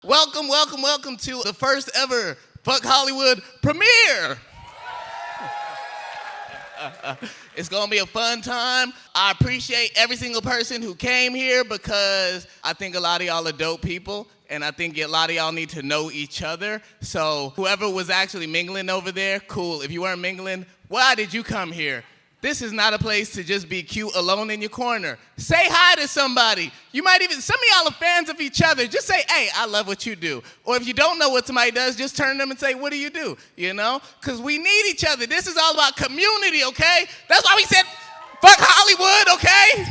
Welcome, welcome, welcome to the first ever Fuck Hollywood premiere. It's gonna be a fun time. I appreciate every single person who came here because I think a lot of y'all are dope people and I think a lot of y'all need to know each other. So whoever was actually mingling over there, cool. If you weren't mingling, why did you come here? This is not a place to just be cute alone in your corner. Say hi to somebody. You might even, some of y'all are fans of each other. Just say, hey, I love what you do. Or if you don't know what somebody does, just turn to them and say, what do you do? You know? Because we need each other. This is all about community, okay? That's why we said, fuck Hollywood, okay?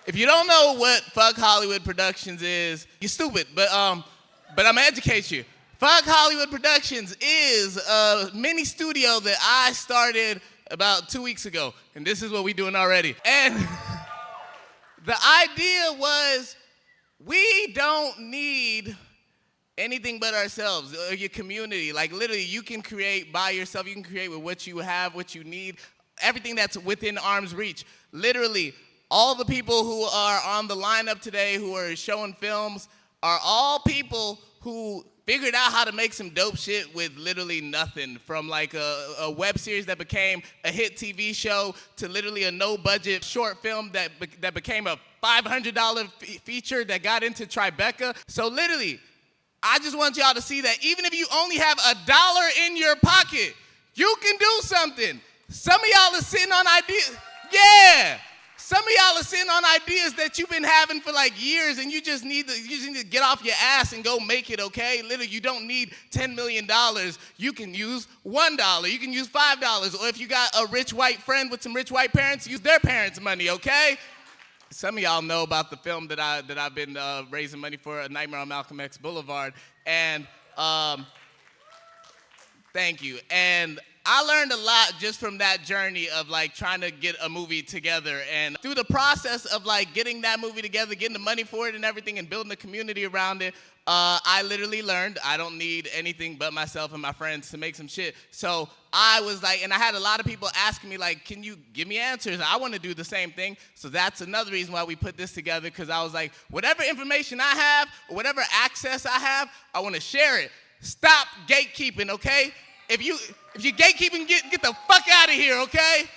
If you don't know what Fuck Hollywood Productions is, you're stupid, but I'm gonna educate you. Fuck Hollywood Productions is a mini studio that I started about 2 weeks ago, and this is what we're doing already. And the idea was we don't need anything but ourselves, or your community. Like literally, you can create by yourself, you can create with what you have, what you need, everything that's within arm's reach. Literally, all the people who are on the lineup today who are showing films are all people who figured out how to make some dope shit with literally nothing, from like a web series that became a hit TV show to literally a no-budget short film that became a $500 feature that got into Tribeca. So literally, I just want y'all to see that even if you only have $1 in your pocket, you can do something. Some of y'all are sitting on ideas. Yeah. Some of y'all are sitting on ideas that you've been having for like years, and you just need to get off your ass and go make it, okay? Literally, you don't need $10 million. You can use $1. You can use $5. Or if you got a rich white friend with some rich white parents, use their parents' money, okay? Some of y'all know about the film that I've been raising money for, A Nightmare on Malcolm X Boulevard, and thank you. And I learned a lot just from that journey of like trying to get a movie together, and through the process of like getting that movie together, getting the money for it and everything, and building a community around it, I literally learned I don't need anything but myself and my friends to make some shit. So I was like, and I had a lot of people asking me like, can you give me answers? I want to do the same thing. So that's another reason why we put this together, because I was like, whatever information I have, or whatever access I have, I want to share it. Stop gatekeeping, okay? If you're gatekeeping, get the fuck out of here, okay?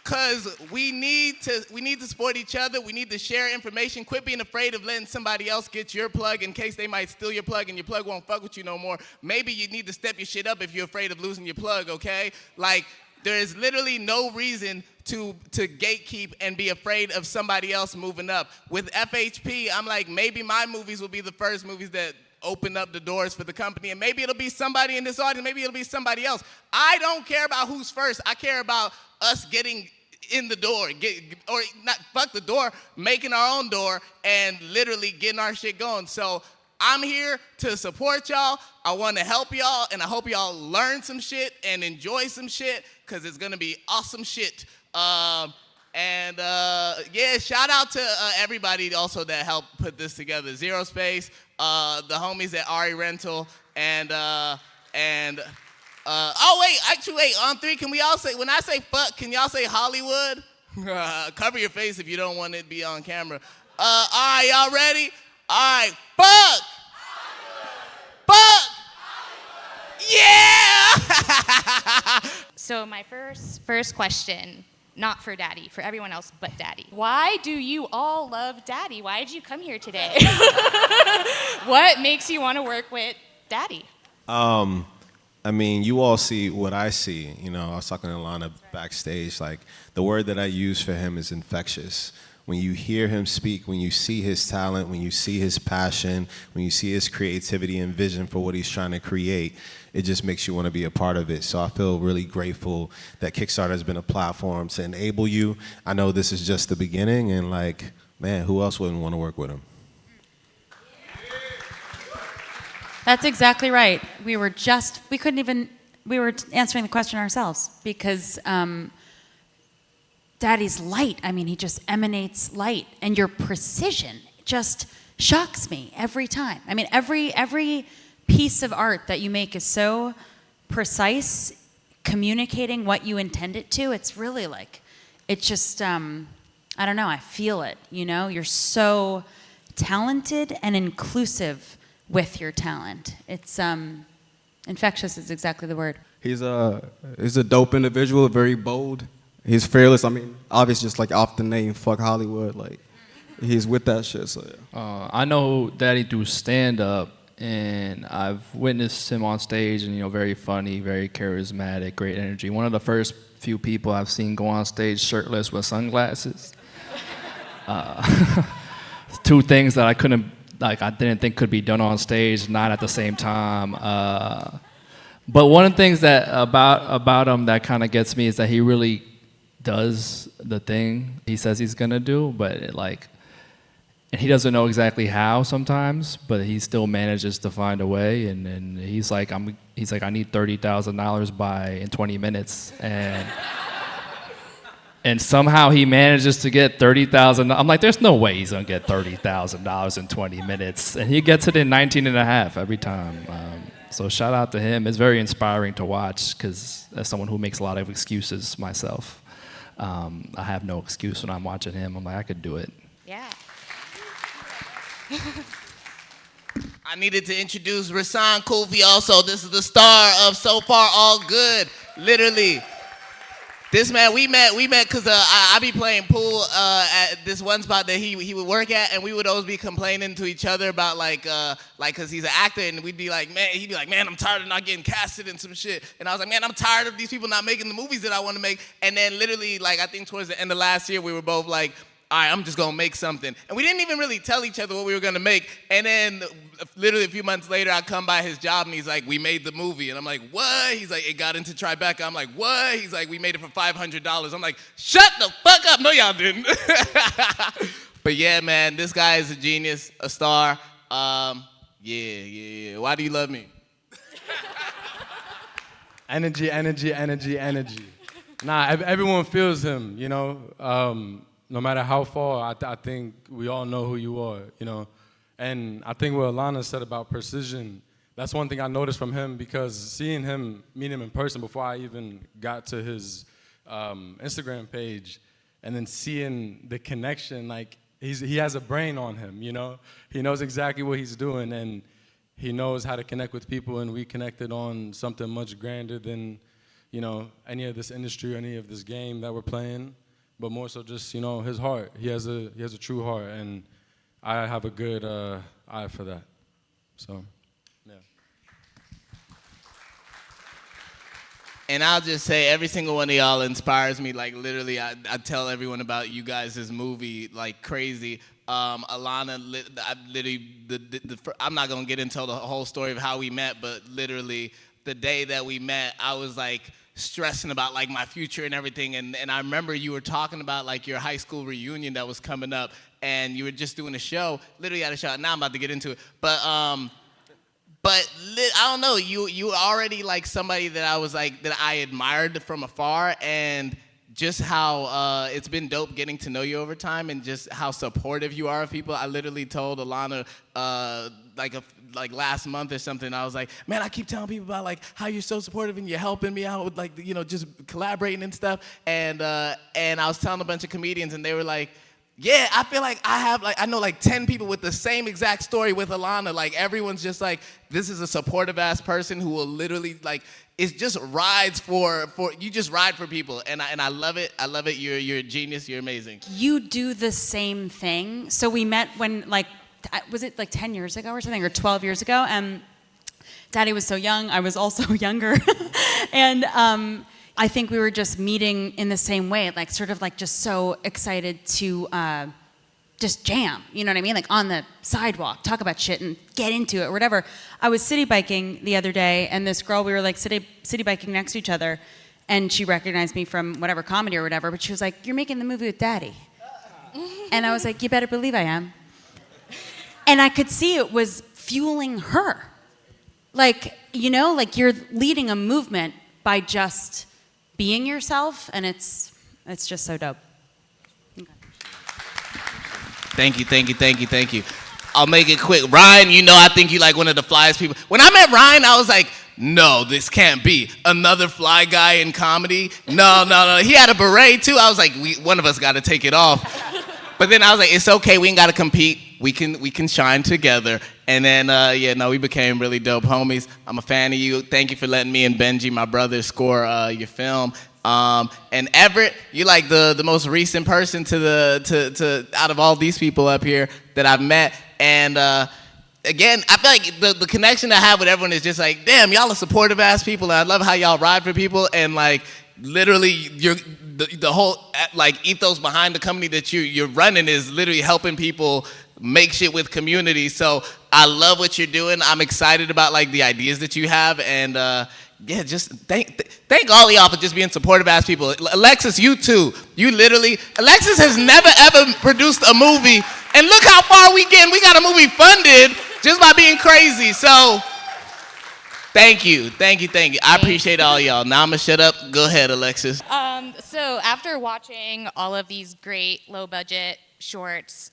Because we need to support each other. We need to share information. Quit being afraid of letting somebody else get your plug in case they might steal your plug and your plug won't fuck with you no more. Maybe you need to step your shit up if you're afraid of losing your plug, okay? Like, there is literally no reason to gatekeep and be afraid of somebody else moving up. With FHP, I'm like, maybe my movies will be the first movies that open up the doors for the company, and maybe it'll be somebody in this audience, maybe it'll be somebody else. I don't care about who's first. I care about us getting in the door, or not fuck the door, making our own door and literally getting our shit going. So I'm here to support y'all. I want to help y'all, and I hope y'all learn some shit and enjoy some shit, because it's gonna be awesome shit. Yeah, shout out to everybody also that helped put this together. Zero Space, the homies at Ari Rental, and on three, can we all say, when I say fuck, can y'all say Hollywood? Cover your face if you don't want it to be on camera. All right, y'all ready? All right, fuck! Hollywood. Fuck! Hollywood. Yeah! So my first question, not for Daddy, for everyone else but Daddy. Why do you all love Daddy? Why did you come here today? What makes you want to work with Daddy? I mean, you all see what I see. You know, I was talking to Ilana backstage. Like, the word that I use for him is infectious. When you hear him speak, when you see his talent, when you see his passion, when you see his creativity and vision for what he's trying to create, it just makes you want to be a part of it. So I feel really grateful that Kickstarter has been a platform to enable you. I know this is just the beginning, and like, man, who else wouldn't want to work with him? That's exactly right. We were answering the question ourselves, because Daddy's light, I mean, he just emanates light, and your precision just shocks me every time. I mean, every piece of art that you make is so precise, communicating what you intend it to. It's really like, it just, I don't know, I feel it, you know? You're so talented and inclusive with your talent. It's infectious is exactly the word. He's a dope individual, very bold. He's fearless. I mean, obviously, just like off the name, fuck Hollywood. Like, he's with that shit. So yeah. I know Daddy through stand-up, and I've witnessed him on stage, and very funny, very charismatic, great energy. One of the first few people I've seen go on stage shirtless with sunglasses. Two things that I didn't think could be done on stage, not at the same time. But one of the things that about him that kind of gets me is that he really does the thing he says he's gonna do, but and he doesn't know exactly how sometimes, but he still manages to find a way. And he's like, I need $30,000 in 20 minutes, and somehow he manages to get $30,000. I'm like, there's no way he's gonna get $30,000 in 20 minutes, and he gets it in 19 and a half every time. So shout out to him. It's very inspiring to watch, because as someone who makes a lot of excuses myself, I have no excuse when I'm watching him. I'm like, I could do it. Yeah. I needed to introduce Rasan Kulfi also. This is the star of So Far All Good. Literally. This man, we met because I be playing pool at this one spot that he would work at, and we would always be complaining to each other about because he's an actor, and we'd be like, man, he'd be like, man, I'm tired of not getting casted in some shit, and I was like, man, I'm tired of these people not making the movies that I want to make, and then literally, I think towards the end of last year, we were both like, all right, I'm just gonna make something. And we didn't even really tell each other what we were gonna make. And then literally a few months later, I come by his job and he's like, we made the movie. And I'm like, what? He's like, it got into Tribeca. I'm like, what? He's like, we made it for $500. I'm like, shut the fuck up. No, y'all didn't. But yeah, man, this guy is a genius, a star. Yeah. Why do you love me? Energy. Nah, everyone feels him, no matter how far, I think we all know who you are, And I think what Ilana said about precision, that's one thing I noticed from him, because seeing him, meet him in person before I even got to his Instagram page, and then seeing the connection, he has a brain on him, He knows exactly what he's doing, and he knows how to connect with people, and we connected on something much grander than, any of this industry or any of this game that we're playing. But more so just, his heart. He has a true heart, and I have a good eye for that. So, yeah. And I'll just say, every single one of y'all inspires me. Literally, I tell everyone about you guys' movie like crazy. Ilana, I'm not going to get into the whole story of how we met, but literally, the day that we met, I was stressing about my future and everything, and I remember you were talking about your high school reunion that was coming up, and you were just doing a show, literally at a show. Now I'm about to get into it, but I don't know, you were already somebody that I was that I admired from afar, and just how it's been dope getting to know you over time, and just how supportive you are of people. I literally told Ilana last month or something, I was like, man, I keep telling people about how you're so supportive and you're helping me out with just collaborating and stuff. And I was telling a bunch of comedians, and they were like, yeah, I feel like I know 10 people with the same exact story with Ilana. Everyone's just this is a supportive ass person who will literally it just rides for you, just ride for people, and I love it. I love it. You're a genius. You're amazing. You do the same thing. So we met when was it 10 years ago or something, or 12 years ago? And Daddy was so young. I was also younger, and I think we were just meeting in the same way, just so excited to just jam, you know what I mean? On the sidewalk, talk about shit and get into it or whatever. I was city biking the other day, and this girl, we were city biking next to each other, and she recognized me from whatever comedy or whatever, but she was like, you're making the movie with Daddy. And I was like, you better believe I am. And I could see it was fueling her. You're leading a movement by just being yourself, and it's just so dope. Okay. Thank you. I'll make it quick. Ryan, I think you one of the flyest people. When I met Ryan, I was like, no, this can't be. Another fly guy in comedy? No. He had a beret too. I was like, one of us got to take it off. But then I was like, it's okay, we ain't got to compete. we can shine together. And then we became really dope homies. I'm a fan of you. Thank you for letting me and Benji, my brother, score your film. And Everette, you're like the most recent person to out of all these people up here that I've met. And again, I feel like the connection I have with everyone is just like, damn, y'all are supportive ass people. And I love how y'all ride for people. And like, literally, the whole like ethos behind the company that you're running is literally helping people make shit with community. So I love what you're doing. I'm excited about like the ideas that you have. And yeah, just thank all of y'all for just being supportive ass people. Alexis, you too. Alexis has never ever produced a movie, and look how far we getting. We got a movie funded just by being crazy. So thank you. I appreciate all y'all. Now I'm gonna shut up. Go ahead, Alexis. So after watching all of these great low budget shorts,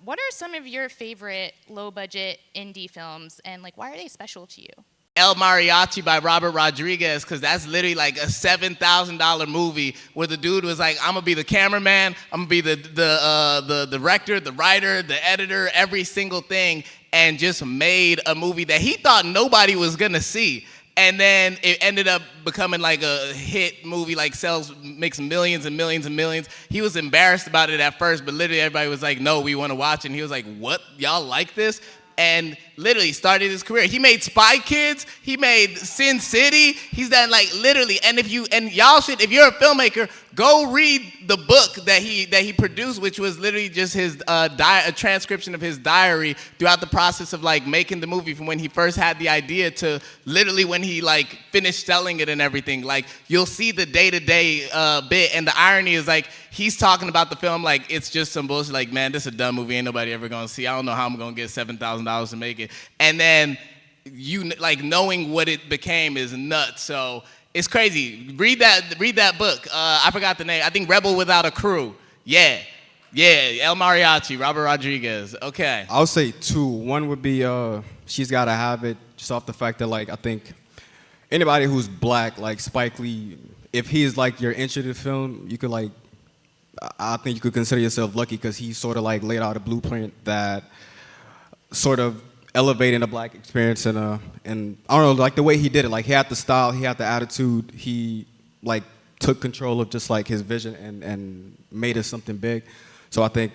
what are some of your favorite low budget indie films, and like why are they special to you? El Mariachi by Robert Rodriguez, because that's literally like a $7,000 movie where the dude was like, I'm gonna be the cameraman, I'm gonna be the director, the writer, the editor, every single thing, and just made a movie that he thought nobody was gonna see. And then it ended up becoming like a hit movie, like makes millions and millions and millions. He was embarrassed about it at first, but literally everybody was like, no, we wanna watch it. And he was like, what, y'all like this? And literally started his career. He made Spy Kids. He made Sin City. He's done like literally. And if you're a filmmaker, go read the book that he produced, which was literally just his a transcription of his diary throughout the process of like making the movie, from when he first had the idea to literally when he like finished selling it and everything. Like you'll see the day-to-day bit, and the irony is like he's talking about the film like it's just some bullshit. Like, man, this is a dumb movie. Ain't nobody ever gonna see. I don't know how I'm gonna get $7,000 to make it. And then you like knowing what it became is nuts. So it's crazy. Read that book. I forgot the name. I think Rebel Without a Crew. Yeah. El Mariachi, Robert Rodriguez. Okay. I'll say two. One would be She's Gotta Have It, just off the fact that like I think anybody who's black, like Spike Lee, if he is like your entry to film, you could like, I think you could consider yourself lucky because he sort of like laid out a blueprint that sort of elevating the black experience and I don't know, like the way he did it, like he had the style, he had the attitude, he like took control of just like his vision and made it something big. So I think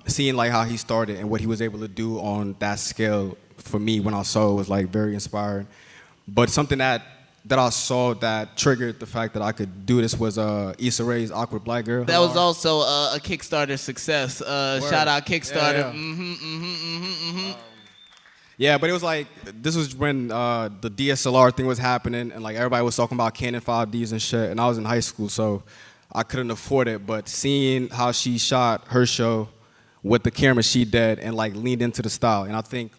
seeing like how he started and what he was able to do on that scale for me when I saw it was like very inspiring. But something that I saw that triggered the fact that I could do this was Issa Rae's Awkward Black Girl. That was also a Kickstarter success. Shout out Kickstarter. Yeah. Yeah, but it was like, this was when the DSLR thing was happening and like everybody was talking about Canon 5Ds and shit, and I was in high school, so I couldn't afford it, but seeing how she shot her show with the camera she did and like leaned into the style, and I think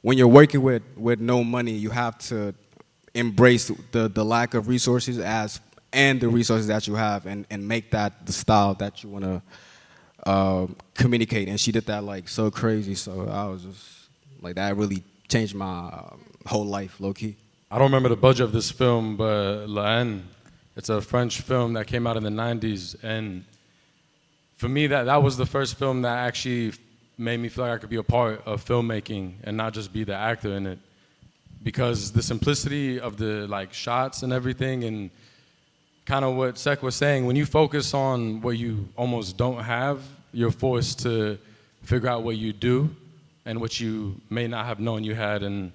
when you're working with no money, you have to embrace the lack of resources and the resources that you have and make that the style that you want to communicate, and she did that like so crazy, so I was just like, that really changed my whole life, low-key. I don't remember the budget of this film, but La Haine, it's a French film that came out in the 90s. And for me, that was the first film that actually made me feel like I could be a part of filmmaking and not just be the actor in it. Because the simplicity of the like shots and everything, and kind of what Sek was saying, when you focus on what you almost don't have, you're forced to figure out what you do and what you may not have known you had. And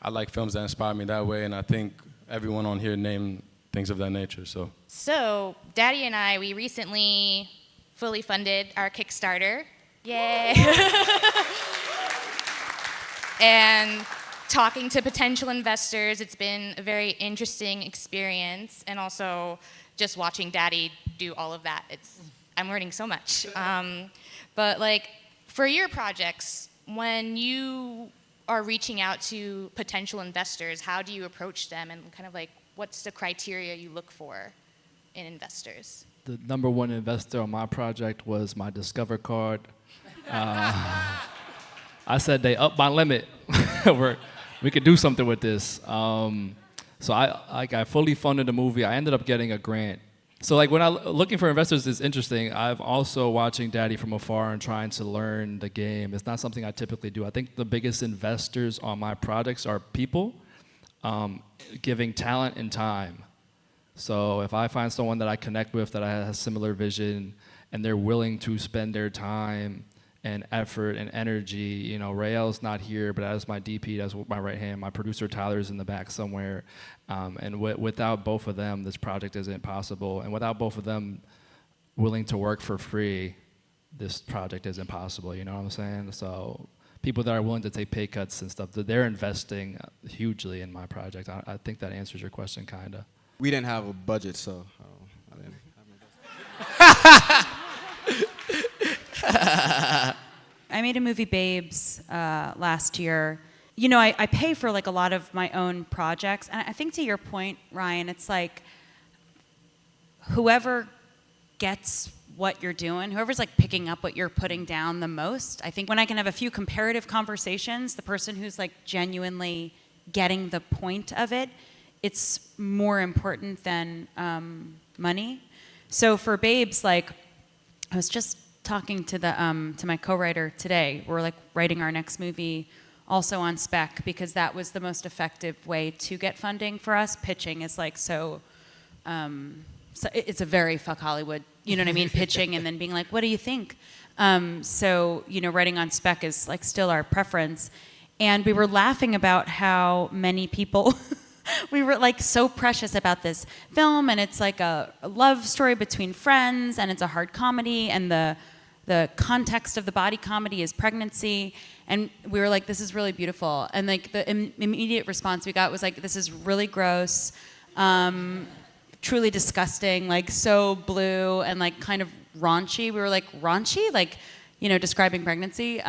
I like films that inspire me that way, and I think everyone on here named things of that nature. So Daddy and I, we recently fully funded our Kickstarter. Yay. And talking to potential investors, it's been a very interesting experience, and also just watching Daddy do all of that, I'm learning so much. But like, for your projects, when you are reaching out to potential investors, how do you approach them, and kind of like what's the criteria you look for in investors? The number one investor on my project was my Discover card. I said they upped my limit. We could do something with this. So I fully funded the movie. I ended up getting a grant So like when looking for investors is interesting. I've also watching Daddy from afar and trying to learn the game. It's not something I typically do. I think the biggest investors on my projects are people, giving talent and time. So if I find someone that I connect with that has similar vision and they're willing to spend their time and effort and energy, you know, Rael's not here, but as my DP, that's my right hand. My producer Tyler's in the back somewhere. And without both of them, this project isn't possible. And without both of them willing to work for free, this project isn't possible, you know what I'm saying? So people that are willing to take pay cuts and stuff, they're investing hugely in my project. I think that answers your question, kind of. We didn't have a budget, so I didn't have I made a movie, Babes, last year. You know, I pay for like a lot of my own projects, and I think to your point, Ryan, it's like whoever gets what you're doing, whoever's like picking up what you're putting down the most. I think when I can have a few comparative conversations, the person who's like genuinely getting the point of it, it's more important than money. So for Babes, like I was just talking to my co-writer today. We're like writing our next movie also on spec because that was the most effective way to get funding for us. Pitching is like so it's a very fuck Hollywood, you know what I mean? Pitching and then being like, what do you think? So, you know, writing on spec is like still our preference. And we were laughing about how many people, we were like so precious about this film, and it's like a love story between friends, and it's a hard comedy, and the context of the body comedy is pregnancy. And we were like, this is really beautiful. And like the immediate response we got was like, this is really gross, truly disgusting, like so blue and like kind of raunchy. We were like, raunchy? Like, you know, describing pregnancy.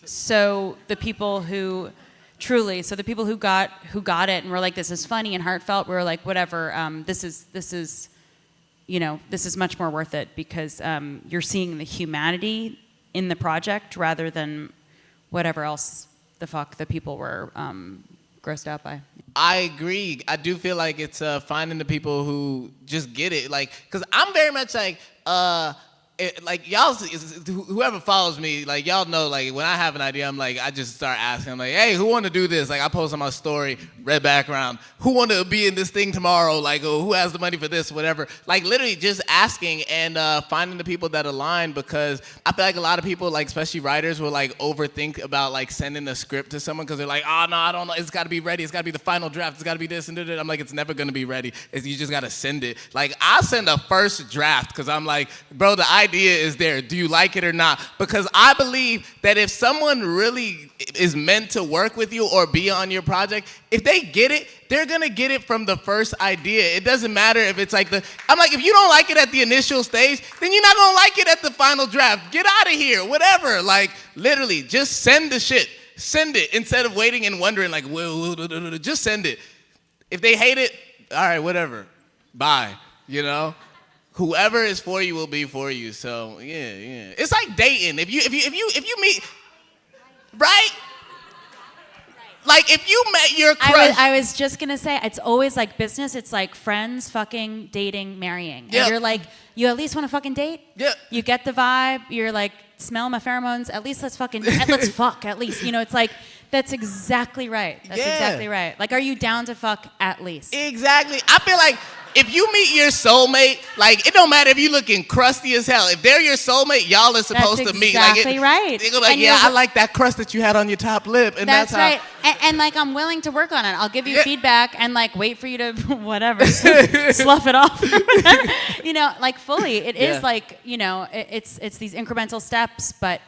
So the people who got it and were like, this is funny and heartfelt, we were like, whatever, this is you know, this is much more worth it because you're seeing the humanity in the project rather than whatever else the fuck the people were grossed out by. I agree. I do feel like it's finding the people who just get it. Like, because I'm very much like, like y'all, whoever follows me, like y'all know, like when I have an idea, I'm like, I just start asking, I'm like, hey, who want to do this? Like I post on my story, red background, who want to be in this thing tomorrow? Like, oh, who has the money for this, whatever. Like literally just asking and finding the people that align, because I feel like a lot of people, like especially writers, will like overthink about like sending a script to someone because they're like, oh no, I don't know, it's got to be ready, it's got to be the final draft, it's got to be this and that. I'm like, it's never going to be ready. You just got to send it. Like I'll send a first draft because I'm like, bro, the idea is there. Do you like it or not? Because I believe that if someone really is meant to work with you or be on your project, if they get it, they're gonna get it from the first idea. It doesn't matter if it's like I'm like, if you don't like it at the initial stage, then you're not gonna like it at the final draft. Get out of here, whatever. Like literally, just send the shit. Send it instead of waiting and wondering like, just send it. If they hate it, all right, whatever. Bye. You know? Whoever is for you will be for you. So yeah. It's like dating. If you meet, right? Like if you met your crush. I was just gonna say, it's always like business. It's like friends, fucking, dating, marrying. Yeah. And you're like, you at least want to fucking date. Yeah. You get the vibe. You're like, smell my pheromones. At least let's fuck. At least, you know. It's like that's exactly right. That's exactly right. Like, are you down to fuck at least? Exactly. I feel like if you meet your soulmate, like it don't matter if you looking crusty as hell. If they're your soulmate, y'all are supposed to meet. That's exactly right. They go like, yeah, I like that crust that you had on your top lip, and that's right. how. And like, I'm willing to work on it. I'll give you feedback and like wait for you to whatever slough it off. You know, like fully. It is like, you know, it's these incremental steps, but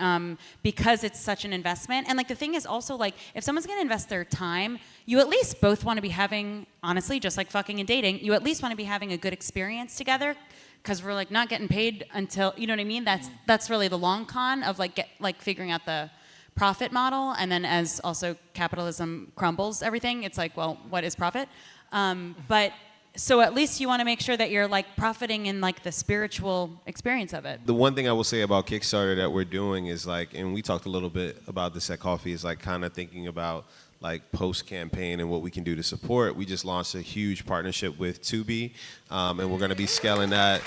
because it's such an investment. And like the thing is also like, if someone's gonna invest their time, you at least both want to be having, honestly, just like fucking and dating, you at least want to be having a good experience together, because we're like not getting paid until, you know what I mean? That's really the long con of like figuring out the profit model. And then as also capitalism crumbles everything, it's like, well, what is profit? But so at least you want to make sure that you're like profiting in like the spiritual experience of it. The one thing I will say about Kickstarter that we're doing is like, and we talked a little bit about this at Coffee, is like kind of thinking about like post-campaign and what we can do to support. We just launched a huge partnership with Tubi, and we're going to be scaling that.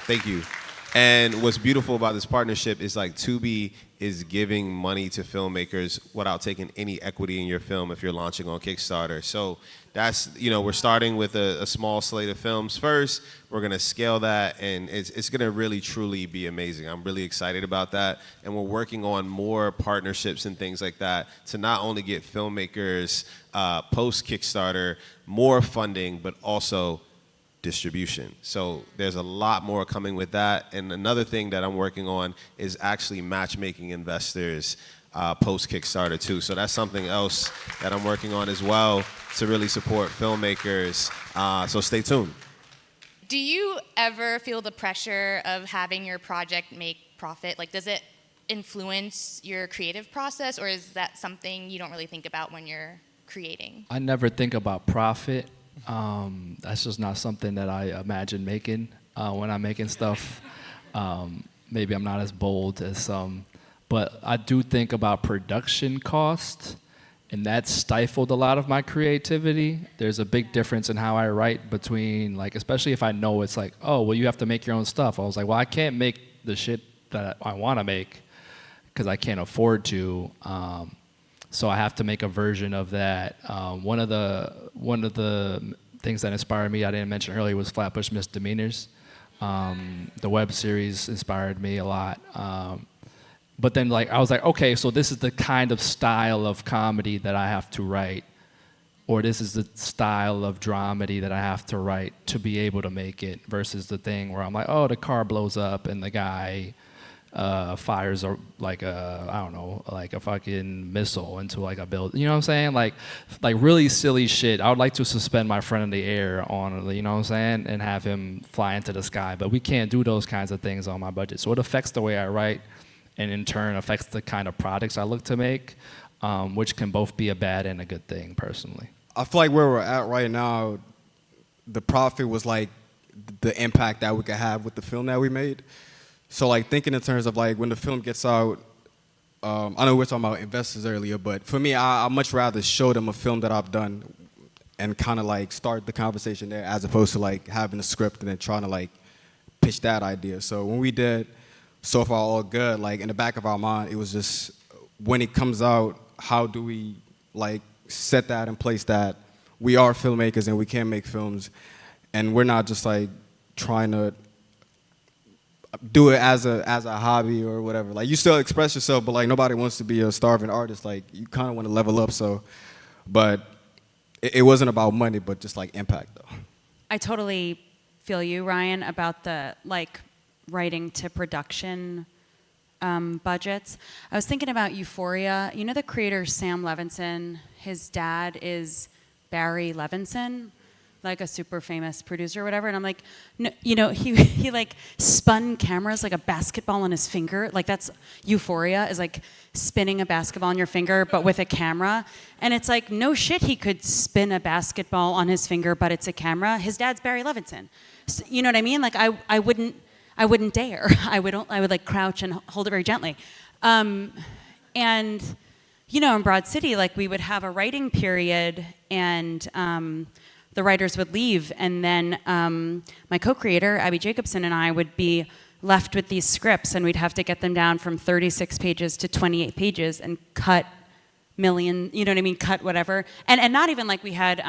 Thank you. And what's beautiful about this partnership is like Tubi is giving money to filmmakers without taking any equity in your film if you're launching on Kickstarter. So that's, we're starting with a small slate of films first. We're going to scale that, and it's going to really, truly be amazing. I'm really excited about that. And we're working on more partnerships and things like that to not only get filmmakers post-Kickstarter more funding, but also distribution. So there's a lot more coming with that. And another thing that I'm working on is actually matchmaking investors post Kickstarter too. So that's something else that I'm working on as well to really support filmmakers. So stay tuned. Do you ever feel the pressure of having your project make profit? Like, does it influence your creative process, or is that something you don't really think about when you're creating? I never think about profit. That's just not something that I imagine making when I'm making stuff. Maybe I'm not as bold as some, but I do think about production cost, and that stifled a lot of my creativity. There's a big difference in how I write between, like, especially if I know it's like, oh, well, you have to make your own stuff. I was like, well, I can't make the shit that I want to make because I can't afford to. So I have to make a version of that. One of the things that inspired me, I didn't mention earlier, was Flatbush Misdemeanors. The web series inspired me a lot. But then I was like, okay, so this is the kind of style of comedy that I have to write, or this is the style of dramedy that I have to write to be able to make it, versus the thing where I'm like, oh, the car blows up and the guy fires a fucking missile into like a building. You know what I'm saying? Like really silly shit. I would like to suspend my friend in the air on, you know what I'm saying, and have him fly into the sky. But we can't do those kinds of things on my budget. So it affects the way I write, and in turn affects the kind of products I look to make, which can both be a bad and a good thing personally. I feel like where we're at right now, the profit was like the impact that we could have with the film that we made. So like thinking in terms of like when the film gets out, I know we were talking about investors earlier, but for me, I'd much rather show them a film that I've done and kind of like start the conversation there, as opposed to like having a script and then trying to like pitch that idea. So when we did So Far All Good, like in the back of our mind, it was just when it comes out, how do we like set that in place that we are filmmakers and we can make films, and we're not just like trying to do it as a hobby or whatever. Like you still express yourself, but like nobody wants to be a starving artist. Like you kind of want to level up. So, but it wasn't about money, but just like impact though. I totally feel you, Ryan, about the like writing to production budgets. I was thinking about Euphoria. You know the creator Sam Levinson? His dad is Barry Levinson, like a super famous producer or whatever. And I'm like, no, you know, he like spun cameras like a basketball on his finger. Like that's Euphoria, is like spinning a basketball on your finger, but with a camera. And it's like, no shit, he could spin a basketball on his finger, but it's a camera. His dad's Barry Levinson. So, you know what I mean? Like I wouldn't dare. I would like crouch and hold it very gently. And you know, in Broad City, like we would have a writing period, and the writers would leave, and then my co-creator, Abby Jacobson, and I would be left with these scripts, and we'd have to get them down from 36 pages to 28 pages and cut million, you know what I mean, cut whatever. And not even like we had,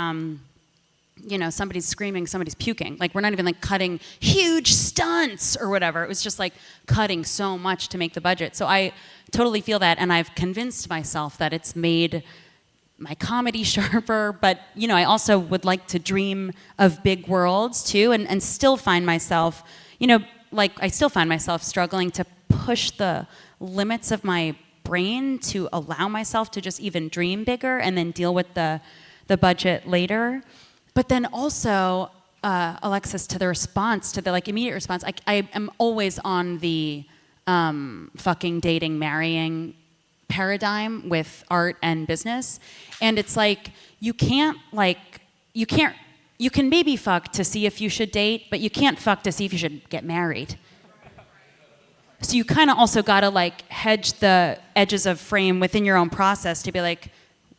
you know, somebody's screaming, somebody's puking. Like we're not even like cutting huge stunts or whatever. It was just like cutting so much to make the budget. So I totally feel that, and I've convinced myself that it's made my comedy sharper, but you know, I also would like to dream of big worlds too, and still find myself, you know, like I still find myself struggling to push the limits of my brain to allow myself to just even dream bigger and then deal with the budget later. But then also, Alexis, to the response, to the like immediate response, I am always on the fucking dating, marrying paradigm with art and business. And it's like, you can't you can maybe fuck to see if you should date, but you can't fuck to see if you should get married. So you kind of also got to like hedge the edges of frame within your own process to be like,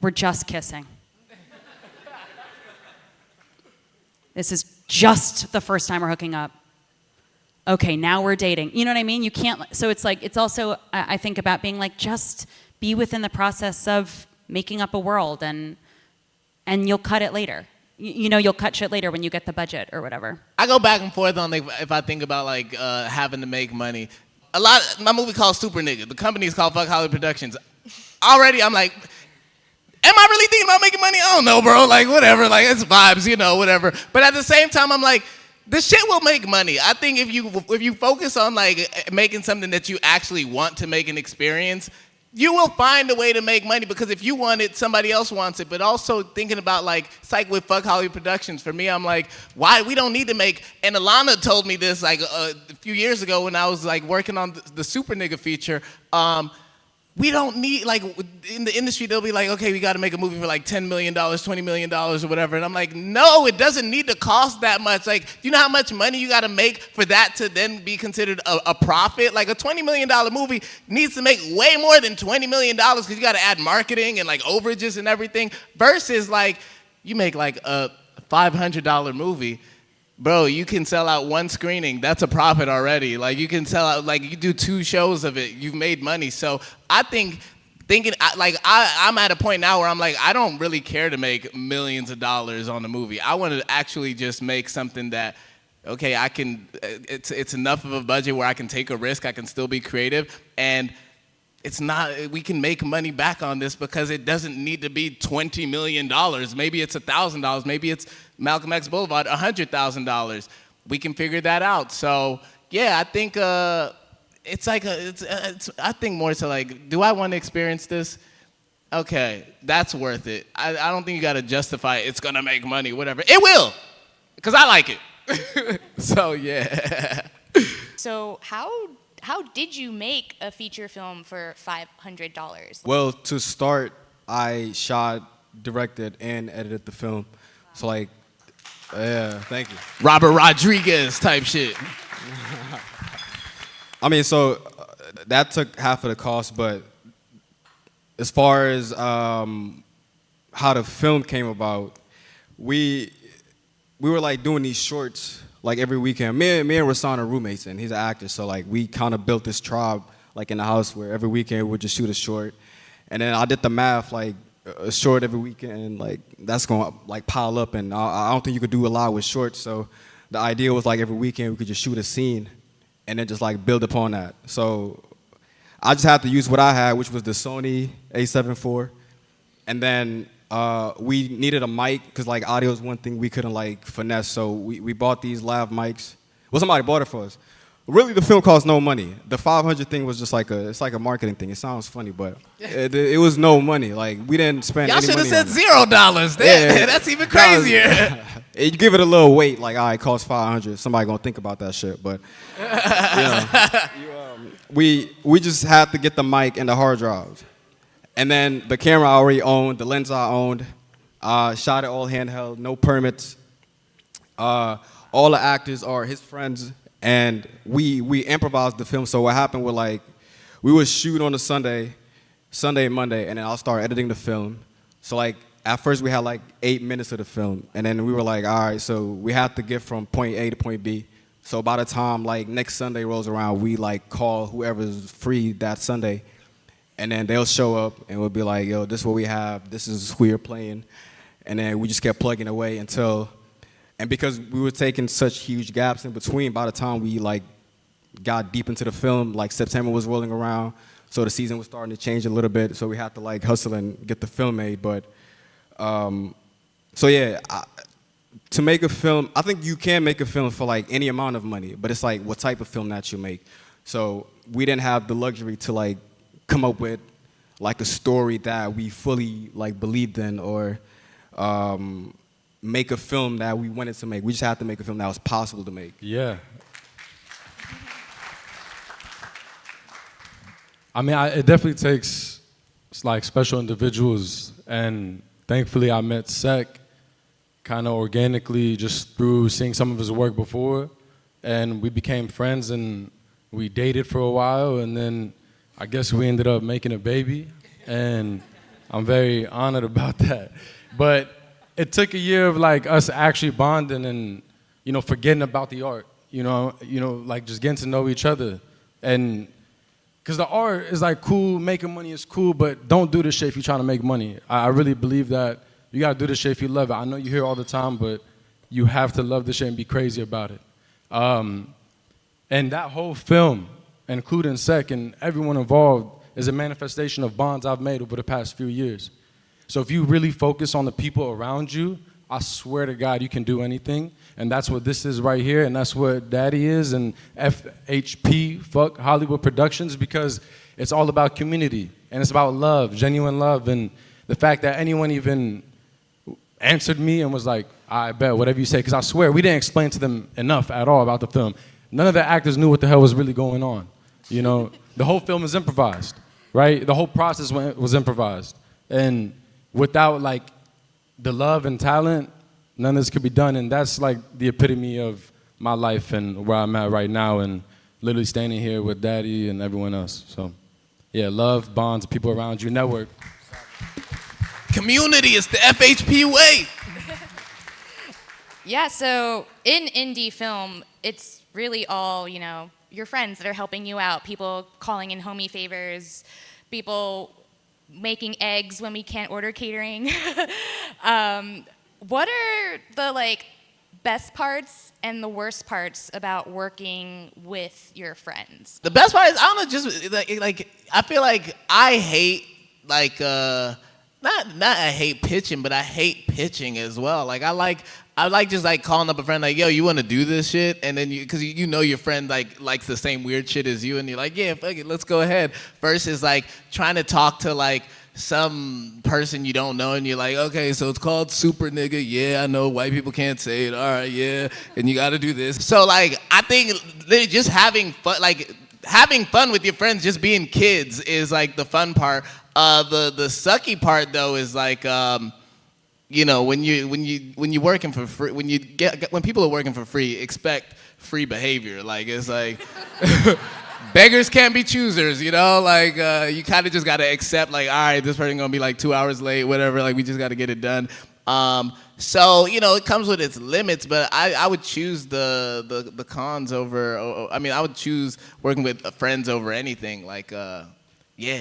we're just kissing. This is just the first time we're hooking up. Okay, now we're dating. You know what I mean? You can't, so it's like, it's also, I think about being like, just be within the process of making up a world and you'll cut it later. You know, you'll cut shit later when you get the budget or whatever. I go back and forth on like, if I think about like having to make money. My movie called Super Nigga. The company is called Fuck Hollywood Productions. Already, I'm like, am I really thinking about making money? I don't know, bro. Like, whatever. Like, it's vibes, you know, whatever. But at the same time, I'm like, this shit will make money. I think if you focus on like making something that you actually want to make an experience, you will find a way to make money, because if you want it, somebody else wants it. But also thinking about like, it's like with Fuck Hollywood Productions. For me, I'm like, why? We don't need to make, and Ilana told me this like a few years ago when I was like working on the Super Nigga feature. We don't need, like, in the industry, they'll be like, okay, we got to make a movie for like $10 million, $20 million or whatever. And I'm like, no, it doesn't need to cost that much. Like, you know how much money you got to make for that to then be considered a profit? Like, a $20 million movie needs to make way more than $20 million because you got to add marketing and like overages and everything. Versus like, you make like a $500 movie. Bro, you can sell out one screening. That's a profit already. Like, you can sell out, like, you do 2 shows of it. You've made money. So I I'm at a point now where I'm like, I don't really care to make millions of dollars on a movie. I want to actually just make something that, okay, it's enough of a budget where I can take a risk. I can still be creative. And we can make money back on this because it doesn't need to be $20 million. Maybe it's $1,000. Maybe it's Malcolm X Boulevard, $100,000. We can figure that out. So yeah, I think it's like I think more so like, do I want to experience this? Okay, that's worth it. I don't think you got to justify it's gonna make money, whatever. It will, because I like it. So yeah. So how did you make a feature film for $500? Well, to start, I shot, directed, and edited the film. So like, yeah, thank you. Robert Rodriguez type shit. I mean, so that took half of the cost, but as far as how the film came about, we were like doing these shorts like every weekend. Me and Rasan are roommates, and he's an actor, so like we kind of built this tribe like in the house where every weekend we'd just shoot a short, and then I did the math, like a short every weekend, like that's gonna like pile up, and I don't think you could do a lot with shorts. So the idea was like every weekend we could just shoot a scene, and then just like build upon that. So I just had to use what I had, which was the Sony A7 IV, and then we needed a mic because like audio is one thing we couldn't like finesse. So we bought these lav mics. Well, somebody bought it for us. Really, the film cost no money. The 500 thing was just like it's like a marketing thing. It sounds funny, but it was no money. Like we didn't spend Y'all any money. should have said $0. That's even crazier. You give it a little weight, like, all right, it costs 500. Somebody gonna think about that shit, but we just had to get the mic and the hard drives, and then the camera I already owned, the lens I owned, shot it all handheld, no permits. All the actors are his friends, and we improvised the film. So what happened was like, we would shoot on a Sunday, Monday, and then I'll start editing the film. So like, at first we had like 8 minutes of the film, and then we were like, all right, so we have to get from point A to point B. So by the time like next Sunday rolls around, we like call whoever's free that Sunday, and then they'll show up and we'll be like, yo, this is what we have, this is who you're playing. And then we just kept plugging away until, and because we were taking such huge gaps in between, by the time we like got deep into the film, like September was rolling around, so the season was starting to change a little bit, so we had to like hustle and get the film made. But so yeah, to make a film, I think you can make a film for like any amount of money, but it's like what type of film that you make. So we didn't have the luxury to like come up with like a story that we fully like believed in, or make a film that we wanted to make. We just had to make a film that was possible to make. Yeah. I mean, it definitely takes like special individuals, and thankfully I met Sek, kind of organically just through seeing some of his work before, and we became friends and we dated for a while, and then I guess we ended up making a baby, and I'm very honored about that. But it took a year of like us actually bonding and, you know, forgetting about the art, you know, like just getting to know each other. And because the art is like cool, making money is cool, but don't do this shit if you're trying to make money. I really believe that you gotta do this shit if you love it. I know you hear it all the time, but you have to love this shit and be crazy about it. And that whole film, including Sec and everyone involved, is a manifestation of bonds I've made over the past few years. So if you really focus on the people around you, I swear to God, you can do anything. And that's what this is right here, and that's what Daddy is, and FHP, fuck Hollywood Productions, because it's all about community, and it's about love, genuine love, and the fact that anyone even answered me and was like, I bet, whatever you say, because I swear, we didn't explain to them enough at all about the film. None of the actors knew what the hell was really going on, you know? The whole film is improvised, right? The whole process was improvised. And without, like, the love and talent, none of this could be done, and that's like the epitome of my life and where I'm at right now, and literally standing here with Daddy and everyone else. So, yeah, love, bonds, people around you, network. Community is the FHP way. Yeah, so in indie film, it's really all, you know, your friends that are helping you out, people calling in homie favors, people making eggs when we can't order catering. What are the like best parts and the worst parts about working with your friends? The best part is, I don't know, just like I feel like I hate like not I hate pitching, but I hate pitching as well. Like I like just like calling up a friend like, yo, you want to do this shit? And then because you know your friend like likes the same weird shit as you, and you're like, yeah, fuck it, let's go ahead. Versus like trying to talk to like some person you don't know, and you're like, okay, so it's called super nigga. Yeah, I know white people can't say it. All right, yeah, and you got to do this. So like, I think just having fun, like having fun with your friends, just being kids is like the fun part. The sucky part though is like, you know, when you're working for free, when people are working for free, expect free behavior. Like it's like. Beggars can't be choosers, you know? Like, you kind of just got to accept, like, all right, this person going to be, like, 2 hours late, whatever. Like, we just got to get it done. So, you know, it comes with its limits, but I would choose the cons over, I mean, I would choose working with friends over anything. Like, yeah,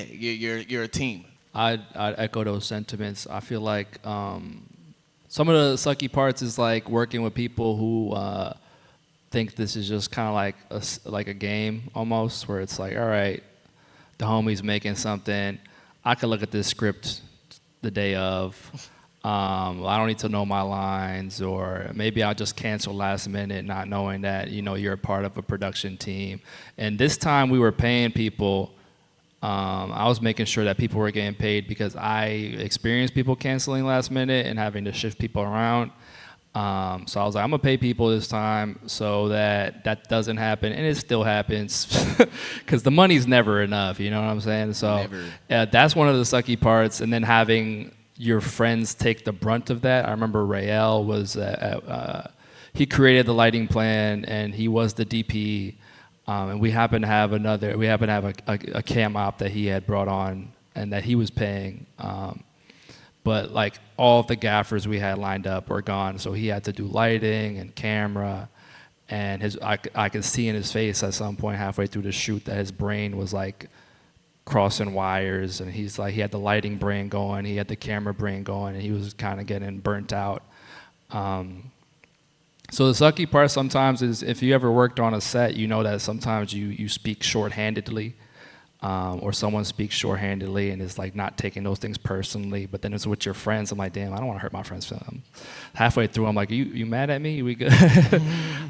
you're a team. I'd echo those sentiments. I feel like some of the sucky parts is, like, working with people who think this is just kind of like a game almost, where it's like, all right, the homie's making something. I could look at this script the day of. I don't need to know my lines, or maybe I'll just cancel last minute, not knowing that, you know, you're a part of a production team. And this time we were paying people. I was making sure that people were getting paid because I experienced people canceling last minute and having to shift people around. So I was like, I'm gonna pay people this time so that doesn't happen, and it still happens because the money's never enough. You know what I'm saying? So that's one of the sucky parts. And then having your friends take the brunt of that. I remember Rael was he created the lighting plan and he was the DP, and we happened to have a cam op that he had brought on and that he was paying. But like all of the gaffers we had lined up were gone, so he had to do lighting and camera, and I could see in his face at some point halfway through the shoot that his brain was like crossing wires, and he's like, he had the lighting brain going, he had the camera brain going, and he was kind of getting burnt out. So the sucky part sometimes is if you ever worked on a set, you know that sometimes you speak shorthandedly. Or someone speaks shorthandedly and is like not taking those things personally, but then it's with your friends. I'm like, damn, I don't want to hurt my friends. Halfway through, I'm like, you mad at me? We good?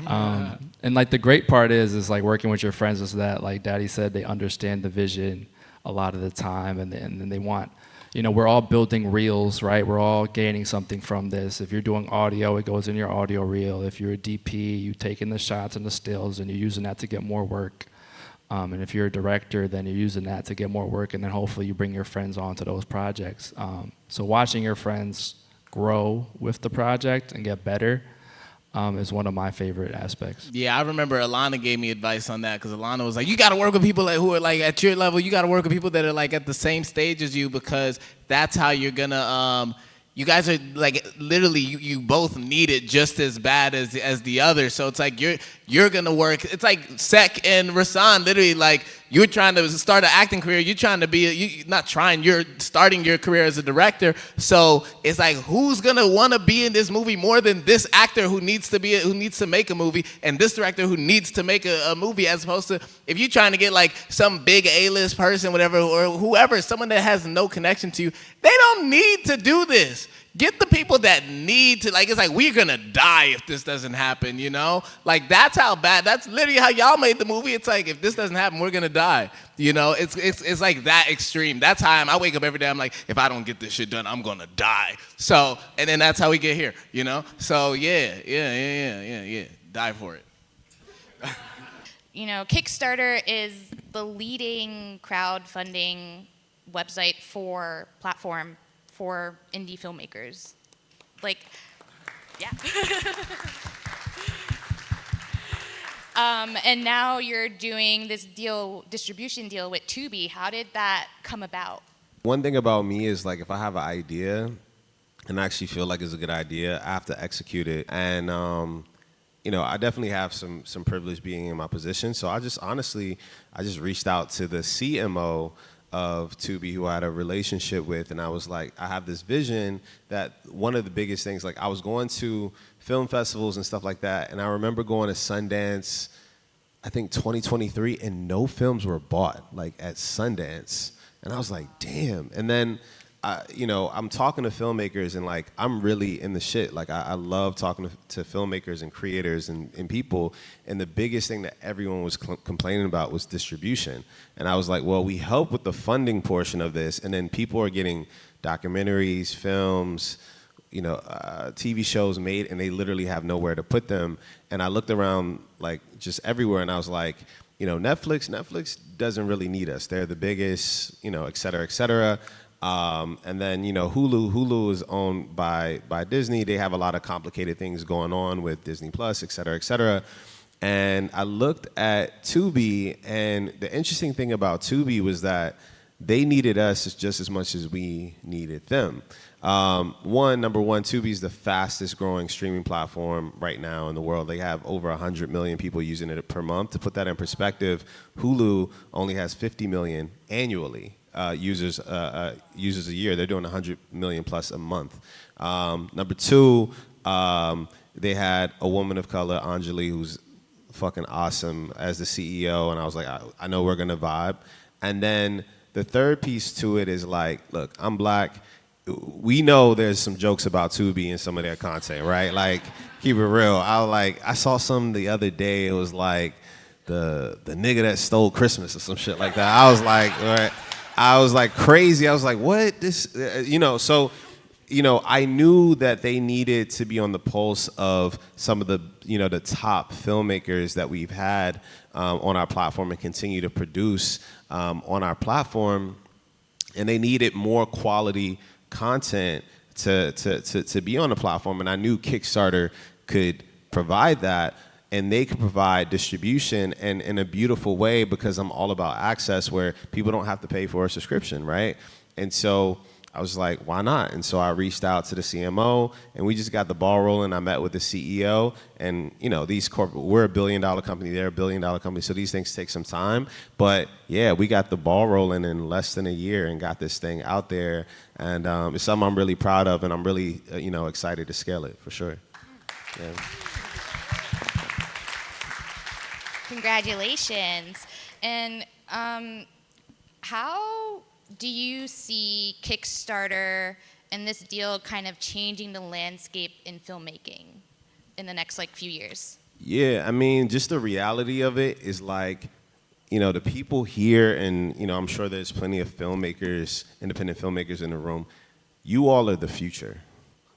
And like the great part is like working with your friends is that, like Daddy said, they understand the vision a lot of the time, and then they want, you know, we're all building reels, right? We're all gaining something from this. If you're doing audio, it goes in your audio reel. If you're a DP, you taking the shots and the stills and you're using that to get more work. And if you're a director, then you're using that to get more work, and then hopefully you bring your friends onto those projects. So watching your friends grow with the project and get better is one of my favorite aspects. Yeah, I remember Ilana gave me advice on that, because Ilana was like, you got to work with people who are like at your level. You got to work with people that are like at the same stage as you, because that's how you're gonna. You guys are like literally you both need it just as bad as the other. So it's like you're gonna work. It's like Sek and Rasan, literally like you're trying to start an acting career. You're trying to be not trying. You're starting your career as a director. So it's like, who's gonna want to be in this movie more than this actor who needs to make a movie, and this director who needs to make a movie, as opposed to if you're trying to get like some big A-list person, whatever, or whoever, someone that has no connection to you, they don't need to do this. Get the people that need to, like, it's like, we're gonna die if this doesn't happen, you know? Like, that's how bad, that's literally how y'all made the movie. It's like, if this doesn't happen, we're gonna die. You know, it's like that extreme. That's how I wake up every day, I'm like, if I don't get this shit done, I'm gonna die. So, and then that's how we get here, you know? So, yeah. Die for it. You know, Kickstarter is the leading crowdfunding website platform for indie filmmakers. Like, yeah. And now you're doing this distribution deal with Tubi. How did that come about? One thing about me is, like, if I have an idea and I actually feel like it's a good idea, I have to execute it. And, you know, I definitely have some privilege being in my position. So I just reached out to the CMO of Tubi, who I had a relationship with, and I was like, I have this vision that one of the biggest things, like, I was going to film festivals and stuff like that, and I remember going to Sundance, I think 2023, and no films were bought, like, at Sundance, and I was like, damn. And then you know, I'm talking to filmmakers, and like, I'm really in the shit. Like, I love talking to filmmakers and creators and people. And the biggest thing that everyone was complaining about was distribution. And I was like, well, we help with the funding portion of this, and then people are getting documentaries, films, you know, TV shows made, and they literally have nowhere to put them. And I looked around, like, just everywhere, and I was like, you know, Netflix doesn't really need us. They're the biggest, you know, et cetera, et cetera. And then, you know, Hulu is owned by Disney. They have a lot of complicated things going on with Disney Plus, et cetera, et cetera. And I looked at Tubi, and the interesting thing about Tubi was that they needed us just as much as we needed them. Number one, Tubi is the fastest growing streaming platform right now in the world. They have over 100 million people using it per month. To put that in perspective, Hulu only has 50 million annually. Users a year. They're doing 100 million plus a month. Number two, they had a woman of color, Anjali, who's fucking awesome, as the CEO, and I was like, I know we're gonna vibe. And then the third piece to it is like, look, I'm black. We know there's some jokes about Tubi and some of their content, right? Like, keep it real. I saw some the other day. It was like the nigga that stole Christmas or some shit like that. I was like, all right. I was like crazy. I was like, what? This, you know, so, you know, I knew that they needed to be on the pulse of some of the, you know, the top filmmakers that we've had on our platform and continue to produce on our platform. And they needed more quality content to be on the platform. And I knew Kickstarter could provide that. And they can provide distribution and in a beautiful way, because I'm all about access where people don't have to pay for a subscription, right? And so I was like, why not? And so I reached out to the CMO, and we just got the ball rolling. I met with the CEO, and you know, we're $1 billion company, they're $1 billion company, so these things take some time. But yeah, we got the ball rolling in less than a year and got this thing out there, and it's something I'm really proud of, and I'm really you know, excited to scale it for sure. Yeah. Congratulations. And how do you see Kickstarter and this deal kind of changing the landscape in filmmaking in the next, like, few years? Yeah, I mean, just the reality of it is, like, you know, the people here, and, you know, I'm sure there's plenty of filmmakers, independent filmmakers in the room. You all are the future.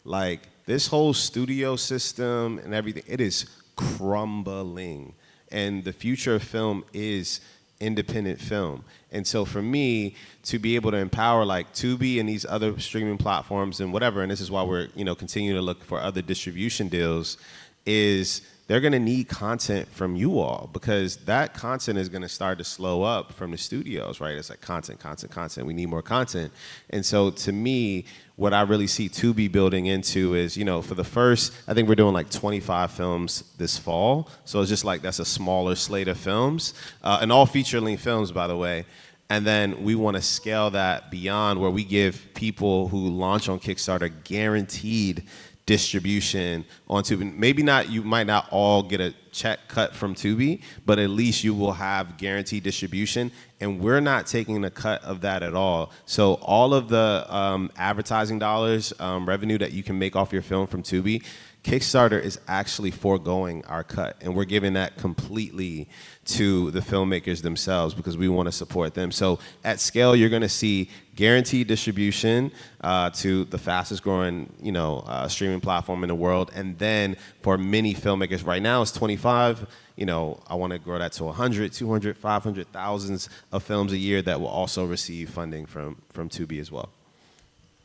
Like, this whole studio system and everything, it is crumbling. And the future of film is independent film. And so for me to be able to empower like Tubi and these other streaming platforms and whatever, and this is why we're, you know, continuing to look for other distribution deals, is they're going to need content from you all, because that content is going to start to slow up from the studios, right? It's like content. We need more content. And so to me, what I really see Tubi building into is, you know, for the first, I think we're doing like 25 films this fall. So it's just like, that's a smaller slate of films, and all feature-length films, by the way. And then we want to scale that beyond, where we give people who launch on Kickstarter guaranteed distribution on Tubi. Maybe not, you might not all get a check cut from Tubi, but at least you will have guaranteed distribution, and we're not taking a cut of that at all. So all of the advertising dollars, revenue that you can make off your film from Tubi, Kickstarter is actually foregoing our cut, and we're giving that completely to the filmmakers themselves, because we want to support them. So at scale, you're going to see guaranteed distribution to the fastest growing, you know, streaming platform in the world. And then for many filmmakers, right now it's 25. You know, I want to grow that to 100, 200, 500, thousands of films a year that will also receive funding from Tubi as well.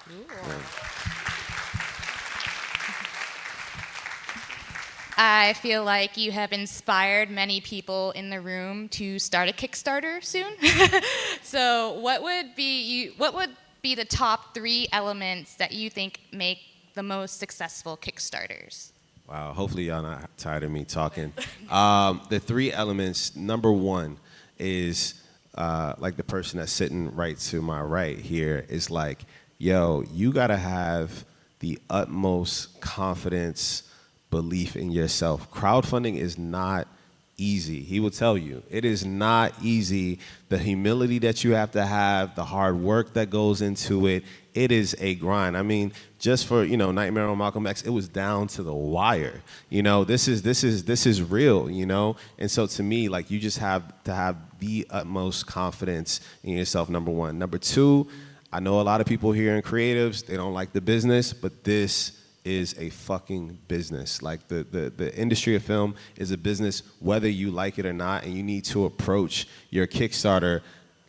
Yeah. I feel like you have inspired many people in the room to start a Kickstarter soon. So what would be the top 3 elements that you think make the most successful Kickstarters? Wow, hopefully y'all not tired of me talking. The 3 elements, number 1 is like the person that's sitting right to my right here is like, yo, you gotta have the utmost confidence, belief in yourself. Crowdfunding is not easy. He will tell you, it is not easy. The humility that you have to have, the hard work that goes into it, it is a grind. I mean, just for, you know, Nightmare on Malcolm X, it was down to the wire. You know, this is real, you know? And so to me, like, you just have to have the utmost confidence in yourself, number 1. Number 2, I know a lot of people here in creatives, they don't like the business, but this is a fucking business. Like the industry of film is a business whether you like it or not, and you need to approach your Kickstarter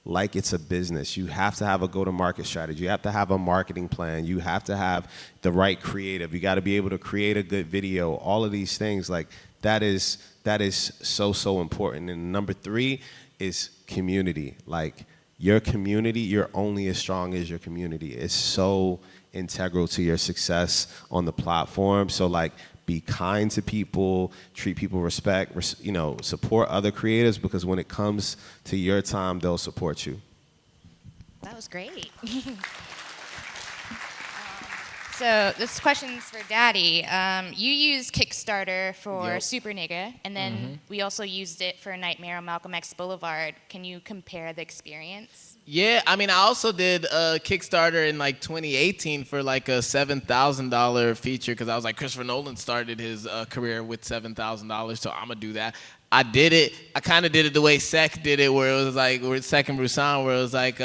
like it's a business. You have to have a go-to-market strategy. You have to have a marketing plan. You have to have the right creative. You got to be able to create a good video. All of these things, like that is so important. And number 3 is community. Like your community, you're only as strong as your community. It's so integral to your success on the platform. So like, be kind to people, treat people respect, you know, support other creatives, because when it comes to your time, they'll support you. That was great. So this question's for Daddy. You used Kickstarter for Super Nigga, and then we also used it for Nightmare on Malcolm X Boulevard. Can you compare the experience? Yeah, I mean, I also did a Kickstarter in like 2018 for like a $7,000 feature, because I was like, Christopher Nolan started his career with $7,000, so I'm gonna do that. I did it. I kind of did it the way Sek did it, where it was like, Sek and Busan, where it was like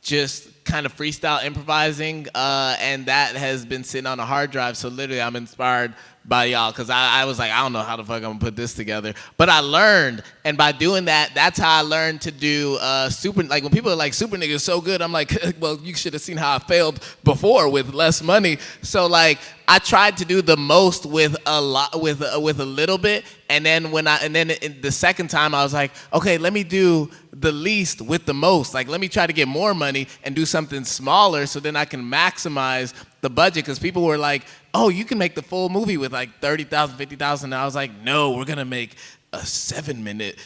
just kind of freestyle improvising, and that has been sitting on a hard drive. So literally, I'm inspired by y'all, because I was like, I don't know how the fuck I'm gonna put this together. But I learned, and by doing that, that's how I learned to do super. Like when people are like, Super Nigga is so good, I'm like, well, you should have seen how I failed before with less money. So like, I tried to do the most with a lot, with a little bit, and then the second time I was like, okay, let me do the least with the most. Like, let me try to get more money and do something smaller, so then I can maximize the budget. Because people were like, oh, you can make the full movie with like 30,000, 50,000. And I was like, no, we're gonna make a 7-minute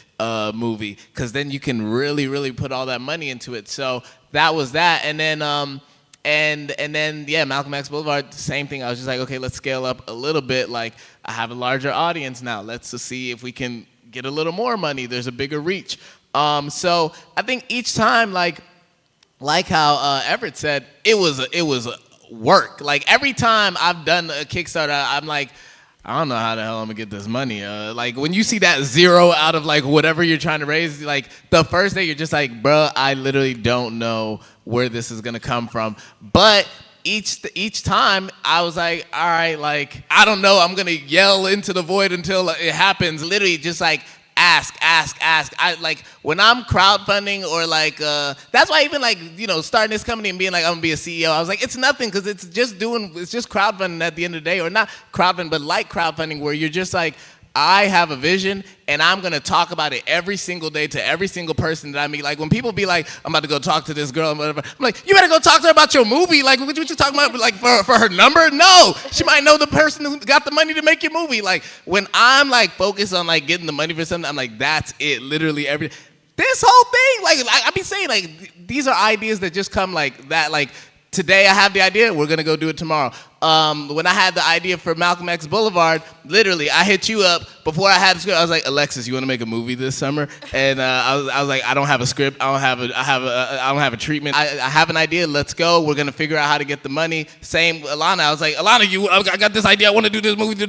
movie, because then you can really, really put all that money into it. So that was that, and then Malcolm X Boulevard, same thing. I was just like, okay, let's scale up a little bit. Like, I have a larger audience now. Let's just see if we can get a little more money. There's a bigger reach. So I think each time, like how Everette said, it was work. Like every time I've done a Kickstarter, I'm like, I don't know how the hell I'm gonna get this money. Like when you see that 0 out of like whatever you're trying to raise, like the first day you're just like, bruh, I literally don't know where this is gonna come from. But each time I was like, all right, like I don't know, I'm gonna yell into the void until it happens. Literally just like ask. I like when I'm crowdfunding or like that's why even like starting this company and being like I'm gonna be a CEO. I was like it's nothing because it's just crowdfunding at the end of the day, or not crowdfunding but like crowdfunding where you're just like I have a vision and I'm gonna talk about it every single day to every single person that I meet. Like when people be like I'm about to go talk to this girl and whatever, I'm like you better go talk to her about your movie. Like what you talking about? Like for her number? No, she might know the person who got the money to make your movie. Like when I'm like focused on like getting the money for something, I'm like that's it. Literally this whole thing. Like I be saying like these are ideas that just come like that. Like today I have the idea, we're gonna go do it tomorrow. When I had the idea for Malcolm X Boulevard, literally I hit you up before I had the script. I was like, Alexis, you want to make a movie this summer? And I was like, I don't have a script. I don't have a treatment. I have an idea. Let's go. We're gonna figure out how to get the money. Same Ilana. I was like, Ilana, I got this idea. I want to do this movie.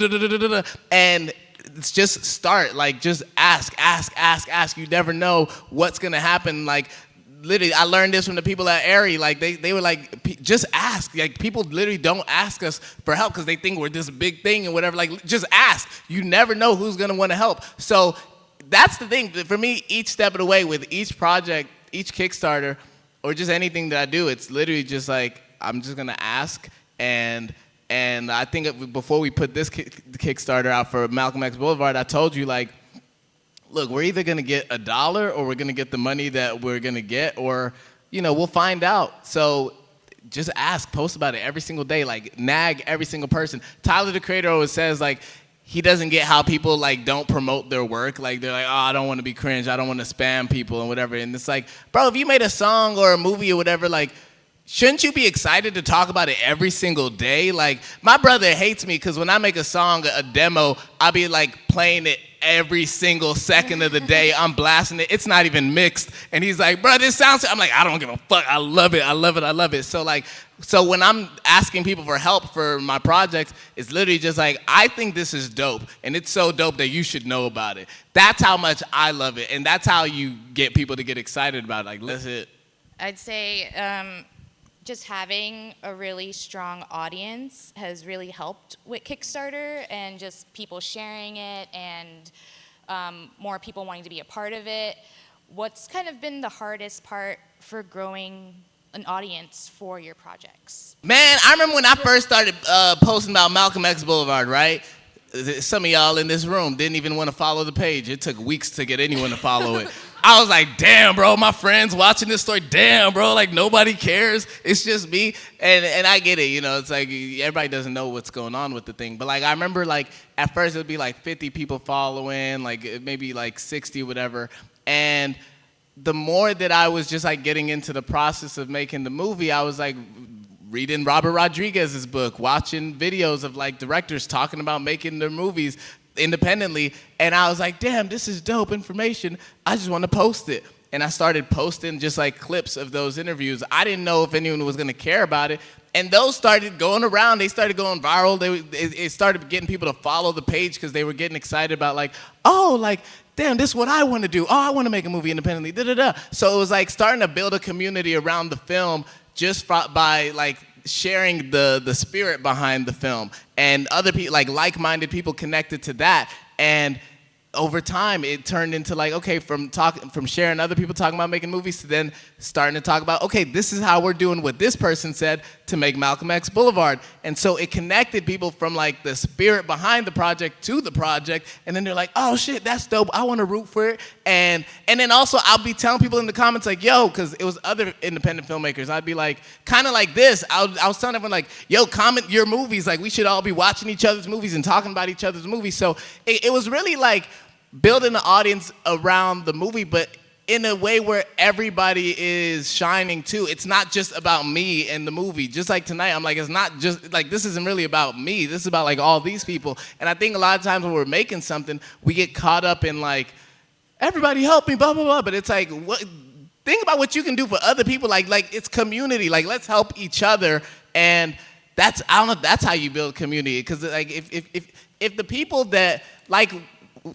And it's just start. Like just ask. You never know what's gonna happen. Like. Literally, I learned this from the people at Airy. Like they were like, just ask. Like people literally don't ask us for help because they think we're this big thing and whatever. Like just ask. You never know who's gonna want to help. So that's the thing for me. Each step of the way with each project, each Kickstarter, or just anything that I do, it's literally just like I'm just gonna ask. And I think before we put this Kickstarter out for Malcolm X Boulevard, I told you like. Look, we're either gonna get $1 or we're gonna get the money that we're gonna get, or we'll find out. So just ask, post about it every single day, like nag every single person. Tyler the Creator always says like he doesn't get how people like don't promote their work. Like they're like, oh, I don't want to be cringe, I don't want to spam people and whatever. And it's like, bro, if you made a song or a movie or whatever, like shouldn't you be excited to talk about it every single day? Like my brother hates me because when I make a song, a demo, I'll be like playing it every single second of the day. I'm blasting it. It's not even mixed. And he's like, bro, this sounds, I'm like, I don't give a fuck. I love it. So when I'm asking people for help for my projects, it's literally just like, I think this is dope. And it's so dope that you should know about it. That's how much I love it. And that's how you get people to get excited about it. Like, that's it. I'd say just having a really strong audience has really helped with Kickstarter, and just people sharing it and more people wanting to be a part of it. What's kind of been the hardest part for growing an audience for your projects? Man, I remember when I first started posting about Malcolm X Boulevard, right? Some of y'all in this room didn't even want to follow the page. It took weeks to get anyone to follow it. I was like, damn, bro, my friends watching this story, damn, bro, like nobody cares. It's just me. And I get it, it's like everybody doesn't know what's going on with the thing. But like I remember like at first it would be like 50 people following, like maybe like 60, whatever. And the more that I was just like getting into the process of making the movie, I was like reading Robert Rodriguez's book, watching videos of like directors talking about making their movies independently, and I was like, damn, this is dope information. I just want to post it. And I started posting just like clips of those interviews. I didn't know if anyone was going to care about it. And those started going around. They started going viral. It started getting people to follow the page because they were getting excited about like, oh, like, damn, this is what I want to do. Oh, I want to make a movie independently, da-da-da. So it was like starting to build a community around the film just by like sharing the spirit behind the film, and other people, like-minded people connected to that. And over time, it turned into like, okay, from sharing other people talking about making movies to then starting to talk about, okay, this is how we're doing what this person said to make Malcolm X Boulevard. And so it connected people from like the spirit behind the project to the project. And then they're like, oh shit, that's dope. I want to root for it. And then also I'll be telling people in the comments like, yo, because it was other independent filmmakers. I'd be like, kind of like this. I was telling everyone like, yo, comment your movies. Like we should all be watching each other's movies and talking about each other's movies. So it was really like building an audience around the movie, but in a way where everybody is shining too. It's not just about me and the movie. Just like tonight, I'm like, it's not just like, this isn't really about me. This is about like all these people. And I think a lot of times when we're making something, we get caught up in like, everybody help me, blah, blah, blah. But it's like, think about what you can do for other people. Like it's community. Like let's help each other. And that's how you build community. Because like if the people that like,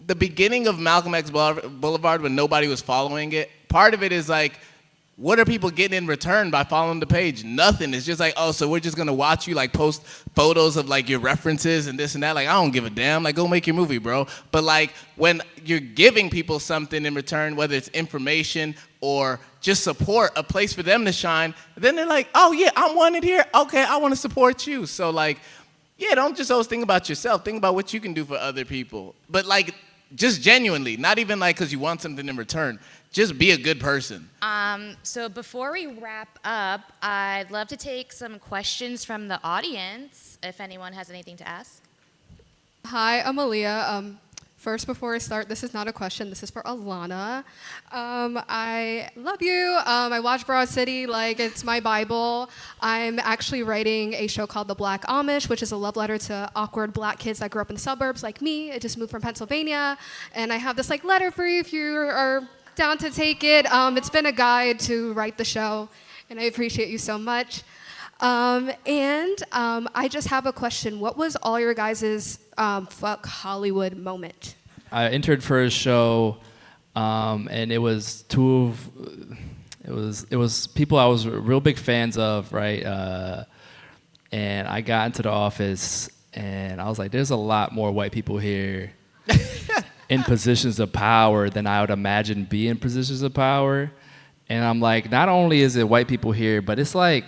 the beginning of Malcolm X Boulevard when nobody was following it, part of it is like what are people getting in return by following the page? Nothing. It's just like, oh, so we're just gonna watch you like post photos of like your references and this and that. Like, I don't give a damn. Like, go make your movie, bro. But like, when you're giving people something in return, whether it's information or just support, a place for them to shine, then they're like, oh yeah, I'm wanted here. Okay, I want to support you. So like, yeah, don't just always think about yourself. Think about what you can do for other people. But like, just genuinely, not even like because you want something in return. Just be a good person. So before we wrap up, I'd love to take some questions from the audience, if anyone has anything to ask. Hi, I'm Aaliyah. First, before I start, this is not a question. This is for Ilana. I love you. I watch Broad City like it's my Bible. I'm actually writing a show called The Black Amish, which is a love letter to awkward black kids that grew up in the suburbs like me. I just moved from Pennsylvania. And I have this like letter for you if you are down to take it. It's been a guide to write the show, and I appreciate you so much. I just have a question. What was all your guys' fuck Hollywood moment? I entered for a show, and it was it was people I was real big fans of, right? And I got into the office, and I was like, "There's a lot more white people here in positions of power than I would imagine be in positions of power." And I'm like, not only is it white people here, but it's like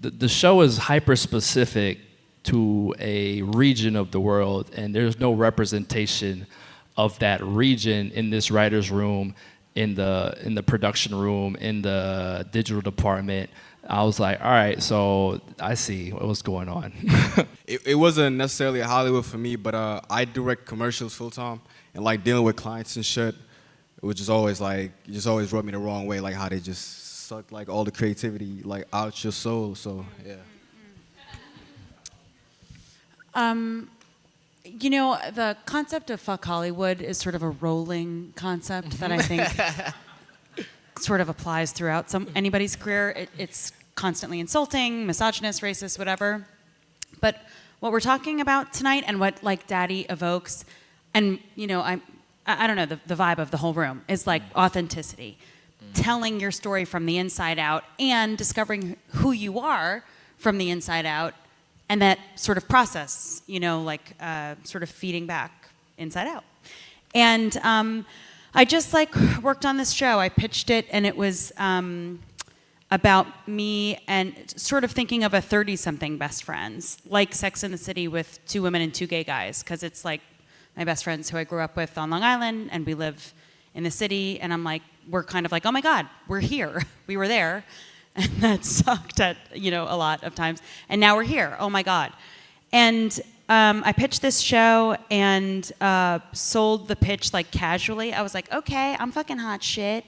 the show is hyper specific to a region of the world, and there's no representation of that region in this writer's room, in the production room, in the digital department. I was like, all right, so I see what's going on. It wasn't necessarily a Hollywood for me, but I direct commercials full time, and like dealing with clients and shit, it was just always like, it just always rubbed me the wrong way, like how they just suck like all the creativity like out your soul. So yeah. You know, the concept of fuck Hollywood is sort of a rolling concept that I think sort of applies throughout anybody's career. It's constantly insulting, misogynist, racist, whatever. But what we're talking about tonight and what like Daddy evokes, and you know, I don't know, the vibe of the whole room is like authenticity. Telling your story from the inside out and discovering who you are from the inside out, and that sort of process, you know, like sort of feeding back inside out. And I just like worked on this show. I pitched it, and it was about me and sort of thinking of a 30-something best friends, like Sex and the City with 2 women and 2 gay guys, because it's like my best friends who I grew up with on Long Island, and we live in the city, and I'm like, we're kind of like, oh my God, we're here. We were there, and that sucked at, you know, a lot of times. And now we're here, oh my God. And I pitched this show and sold the pitch like casually. I was like, okay, I'm fucking hot shit.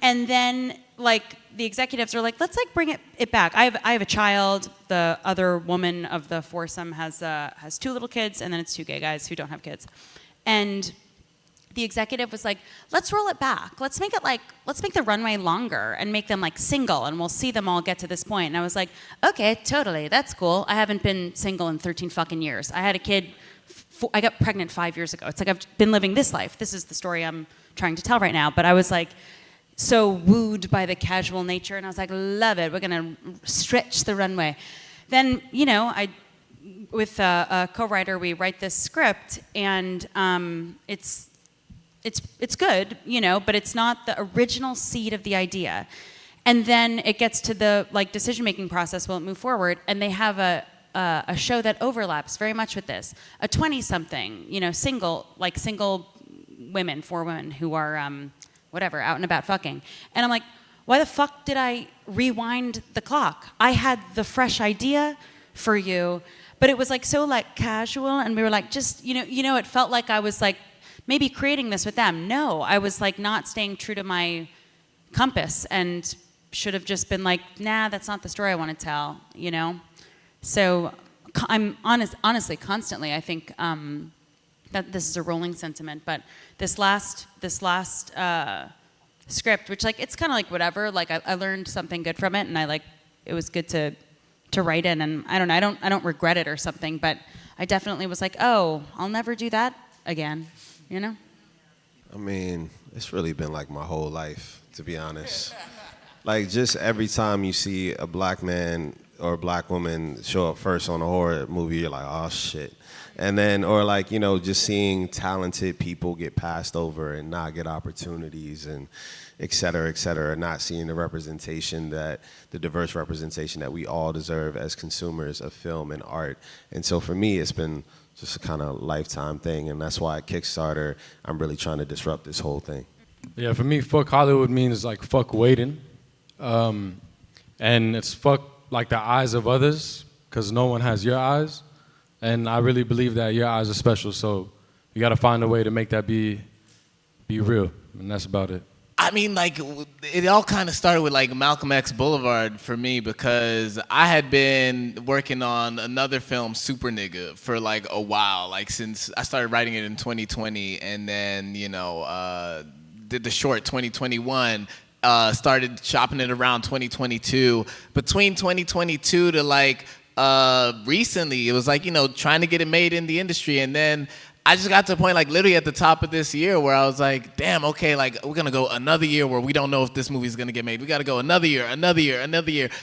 And then like the executives are like, let's like bring it back. I have a child. The other woman of the foursome has 2 little kids, and then it's 2 gay guys who don't have kids. And the executive was like, let's roll it back. Let's make the runway longer and make them like single, and we'll see them all get to this point. And I was like, okay, totally, that's cool. I haven't been single in 13 fucking years. I had a kid, I got pregnant 5 years ago. It's like I've been living this life. This is the story I'm trying to tell right now. But I was like so wooed by the casual nature, and I was like, love it. We're gonna stretch the runway. Then, you know, with a co-writer, we write this script, and it's good, you know, but it's not the original seed of the idea. And then it gets to the like decision-making process, will it move forward? And they have a show that overlaps very much with this. A 20-something, you know, single women, 4 women who are whatever, out and about fucking. And I'm like, why the fuck did I rewind the clock? I had the fresh idea for you, but it was like so like casual, and we were like, just, you know, it felt like I was like maybe creating this with them. No, I was like not staying true to my compass, and should have just been like, nah, that's not the story I want to tell, you know? So I'm honestly, constantly, I think that this is a rolling sentiment, but this last script, which like, it's kind of like whatever, like I learned something good from it, and it was good to write in, and I don't know, I don't regret it or something, but I definitely was like, oh, I'll never do that again. You know? I mean, it's really been like my whole life, to be honest. Like, just every time you see a black man or a black woman show up first on a horror movie, you're like, oh shit. And then, or like, you know, just seeing talented people get passed over and not get opportunities and et cetera, not seeing the representation that, the diverse representation that we all deserve as consumers of film and art. And so for me, it's been just a kind of lifetime thing. And that's why at Kickstarter, I'm really trying to disrupt this whole thing. Yeah, for me, fuck Hollywood means like fuck waiting. And it's fuck like the eyes of others, because no one has your eyes. And I really believe that your eyes are special, so you gotta find a way to make that be real, and that's about it. I mean, like, it all kind of started with, like, Malcolm X Boulevard for me, because I had been working on another film, Super Nigga, for, like, a while. Like, since I started writing it in 2020, and then, you know, did the short 2021, started shopping it around 2022. Between 2022 to, like, recently, it was like, you know, trying to get it made in the industry. And then I just got to a point, like, literally at the top of this year where I was like, damn, okay, like, we're gonna go another year where we don't know if this movie's gonna get made. We gotta go another year,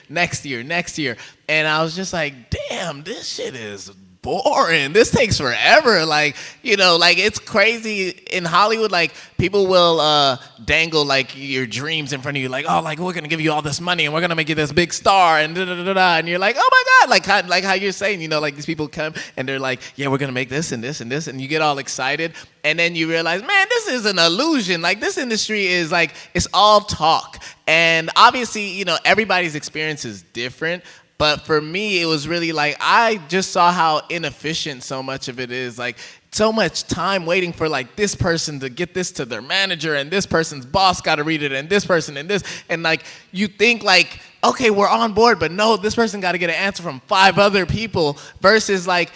next year. And I was just like, damn, this shit is boring. This takes forever. Like, you know, like, it's crazy in Hollywood. Like, people will dangle like your dreams in front of you, like, oh, like, we're gonna give you all this money and we're gonna make you this big star and da da da da, and you're like, oh my god, like how you're saying, you know, like, these people come and they're like, yeah, we're gonna make this and this and this, and you get all excited, and then you realize, man, this is an illusion. Like, this industry is like, it's all talk, and obviously, you know, everybody's experience is different. But for me, it was really like, I just saw how inefficient so much of it is. Like, so much time waiting for, like, this person to get this to their manager, and this person's boss got to read it, and this person and this. And, like, you think, like, okay, we're on board, but no, this person got to get an answer from 5 other people versus, like,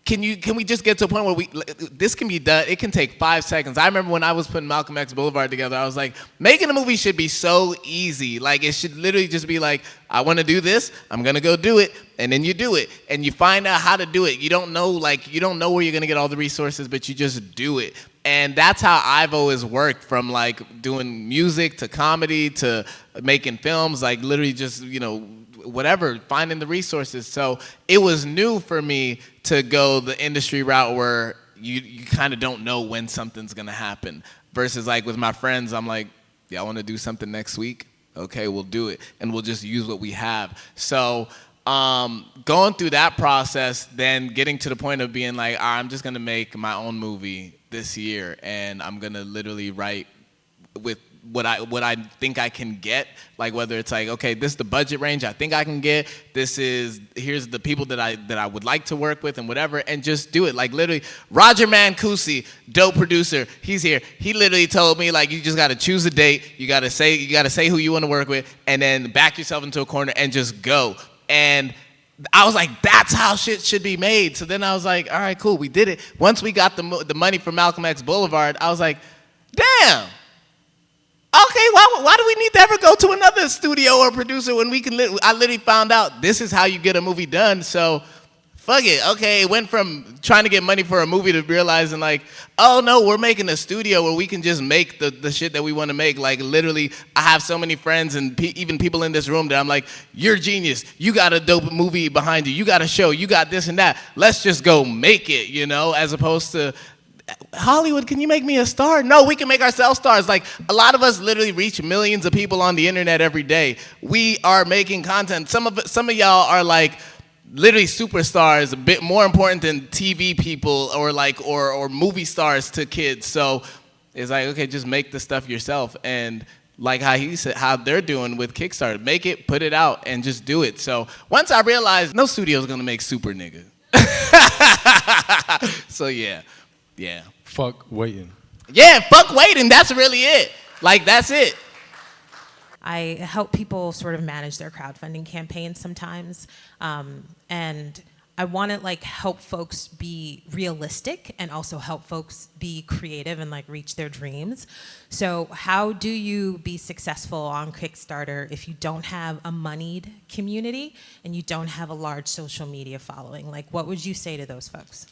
can we just get to a point where this can be done? It can take 5 seconds. I remember when I was putting Malcolm X Boulevard together, I was like, making a movie should be so easy. Like, it should literally just be like, I want to do this, I'm going to go do it, and then you do it. And you find out how to do it. You don't know where you're going to get all the resources, but you just do it. And that's how I've always worked, from, like, doing music to comedy to making films, like, literally just, you know, whatever, finding the resources. So it was new for me to go the industry route where you kind of don't know when something's gonna happen, versus, like, with my friends, I'm like, yeah, I want to do something next week. Okay, we'll do it, and we'll just use what we have. So going through that process, then getting to the point of being like, I'm just gonna make my own movie this year, and I'm gonna literally write with what I think I can get, like, whether it's like, okay, this is the budget range I think I can get, here's the people that I would like to work with and whatever, and just do it. Like, literally, Roger Mancusi, dope producer, he's here. He literally told me, like, you just gotta choose a date, you gotta say who you want to work with, and then back yourself into a corner and just go. And I was like, that's how shit should be made. So then I was like, all right, cool, we did it. Once we got the money from Malcolm X Boulevard, I was like, damn. Okay, why do we need to ever go to another studio or producer when we can I literally found out this is how you get a movie done, so fuck it. Okay, it went from trying to get money for a movie to realizing, like, oh no, we're making a studio where we can just make the shit that we want to make. Like, literally, I have so many friends and even people in this room that I'm like, you're genius, you got a dope movie behind you, you got a show, you got this and that, let's just go make it, you know, as opposed to, Hollywood, can you make me a star? No, we can make ourselves stars. Like, a lot of us literally reach millions of people on the internet every day. We are making content. Some of y'all are, like, literally superstars, a bit more important than TV people or, like, or movie stars to kids. So it's like, okay, just make the stuff yourself. And like how he said, how they're doing with Kickstarter, make it, put it out, and just do it. So once I realized no studio's gonna make Super Nigga. So yeah. Fuck waiting. Yeah, fuck waiting. That's really it. Like, that's it. I help people sort of manage their crowdfunding campaigns sometimes, and I want to, like, help folks be realistic and also help folks be creative and, like, reach their dreams. So how do you be successful on Kickstarter if you don't have a moneyed community and you don't have a large social media following? Like, what would you say to those folks?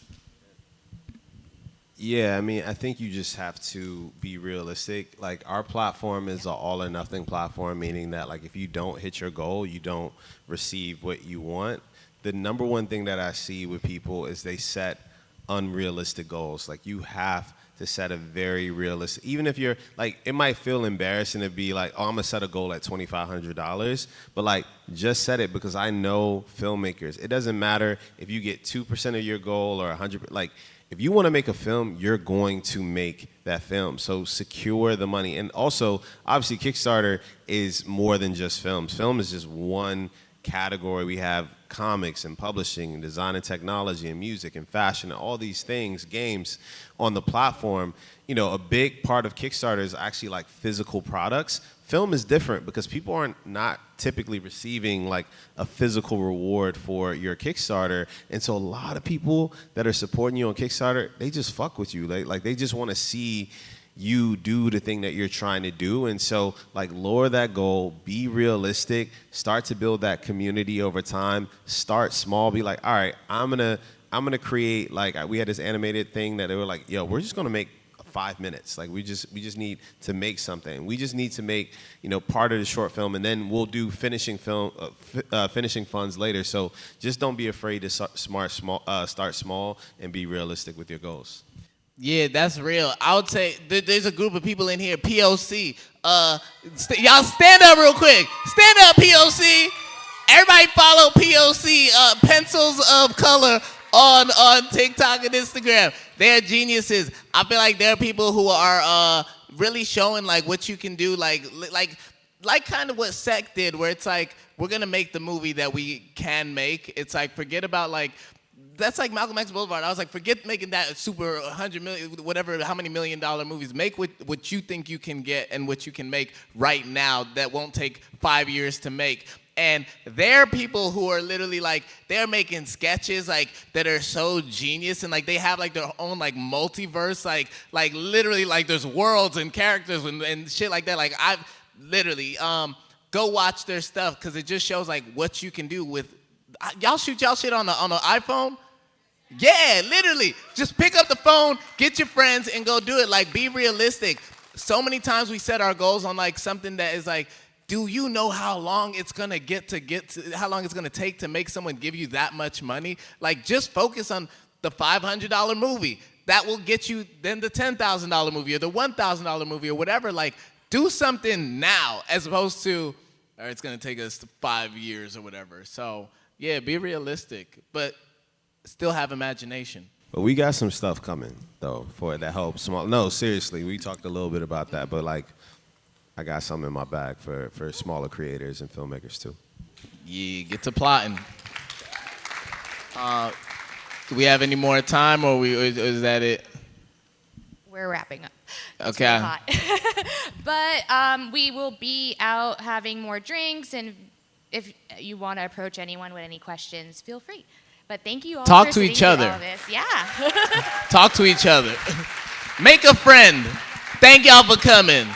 Yeah, I mean, I think you just have to be realistic. Like, our platform is an all or nothing platform, meaning that, like, if you don't hit your goal, you don't receive what you want. The number one thing that I see with people is they set unrealistic goals. Like, you have to set a very realistic, even if you're, like, it might feel embarrassing to be like, oh, I'm gonna set a goal at $2,500, but like, just set it, because I know filmmakers. It doesn't matter if you get 2% of your goal or 100, like, if you want to make a film, you're going to make that film. So secure the money. And also, obviously, Kickstarter is more than just films. Film is just one category. We have comics and publishing and design and technology and music and fashion and all these things, games on the platform. You know, a big part of Kickstarter is actually like physical products. Film is different because people aren't not typically receiving like a physical reward for your Kickstarter. And so a lot of people that are supporting you on Kickstarter, they just fuck with you. Like they just want to see you do the thing that you're trying to do. And so, like, lower that goal, be realistic, start to build that community over time, start small, be like, all right, I'm gonna create, like, we had this animated thing that they were like, yo, we're just gonna make 5 minutes. Like, we just need to make something. We just need to make, you know, part of the short film, and then we'll do finishing funds later. So just don't be afraid to start small and be realistic with your goals. Yeah, that's real. I would say there's a group of people in here, POC. Y'all stand up real quick. Stand up, POC. Everybody follow POC, Pencils of Color, on TikTok and Instagram. They're geniuses. I feel like there are people who are really showing like what you can do, like kind of what Sec did, where it's like, we're gonna make the movie that we can make. It's like, forget about like, that's like Malcolm X Boulevard. I was like, forget making that super 100 million, whatever, how many $1 million movies. Make what you think you can get and what you can make right now that won't take 5 years to make. And there are people who are literally like, they're making sketches like that are so genius, and like they have like their own like multiverse, like literally like there's worlds and characters and shit like that. Like, I've literally go watch their stuff, because it just shows like what you can do with. Y'all shoot y'all shit on the iPhone? Yeah, literally. Just pick up the phone, get your friends, and go do it. Like, be realistic. So many times we set our goals on like something that is like, do you know how long it's gonna how long it's gonna take to make someone give you that much money? Like, just focus on the $500 movie. That will get you then the $10,000 movie or the $1,000 movie or whatever. Like, do something now, as opposed to, or it's gonna take us 5 years or whatever. So yeah, be realistic, but still have imagination. But we got some stuff coming, though, for that help small. No, seriously, we talked a little bit about that, but like, I got something in my bag for smaller creators and filmmakers too. Yeah, get to plotting. Do we have any more time, or is that it? We're wrapping up. Okay. But we will be out having more drinks, and if you want to approach anyone with any questions, feel free. But thank you all Talk for to sitting each through other. all this. Yeah. Talk to each other. Make a friend. Thank y'all for coming.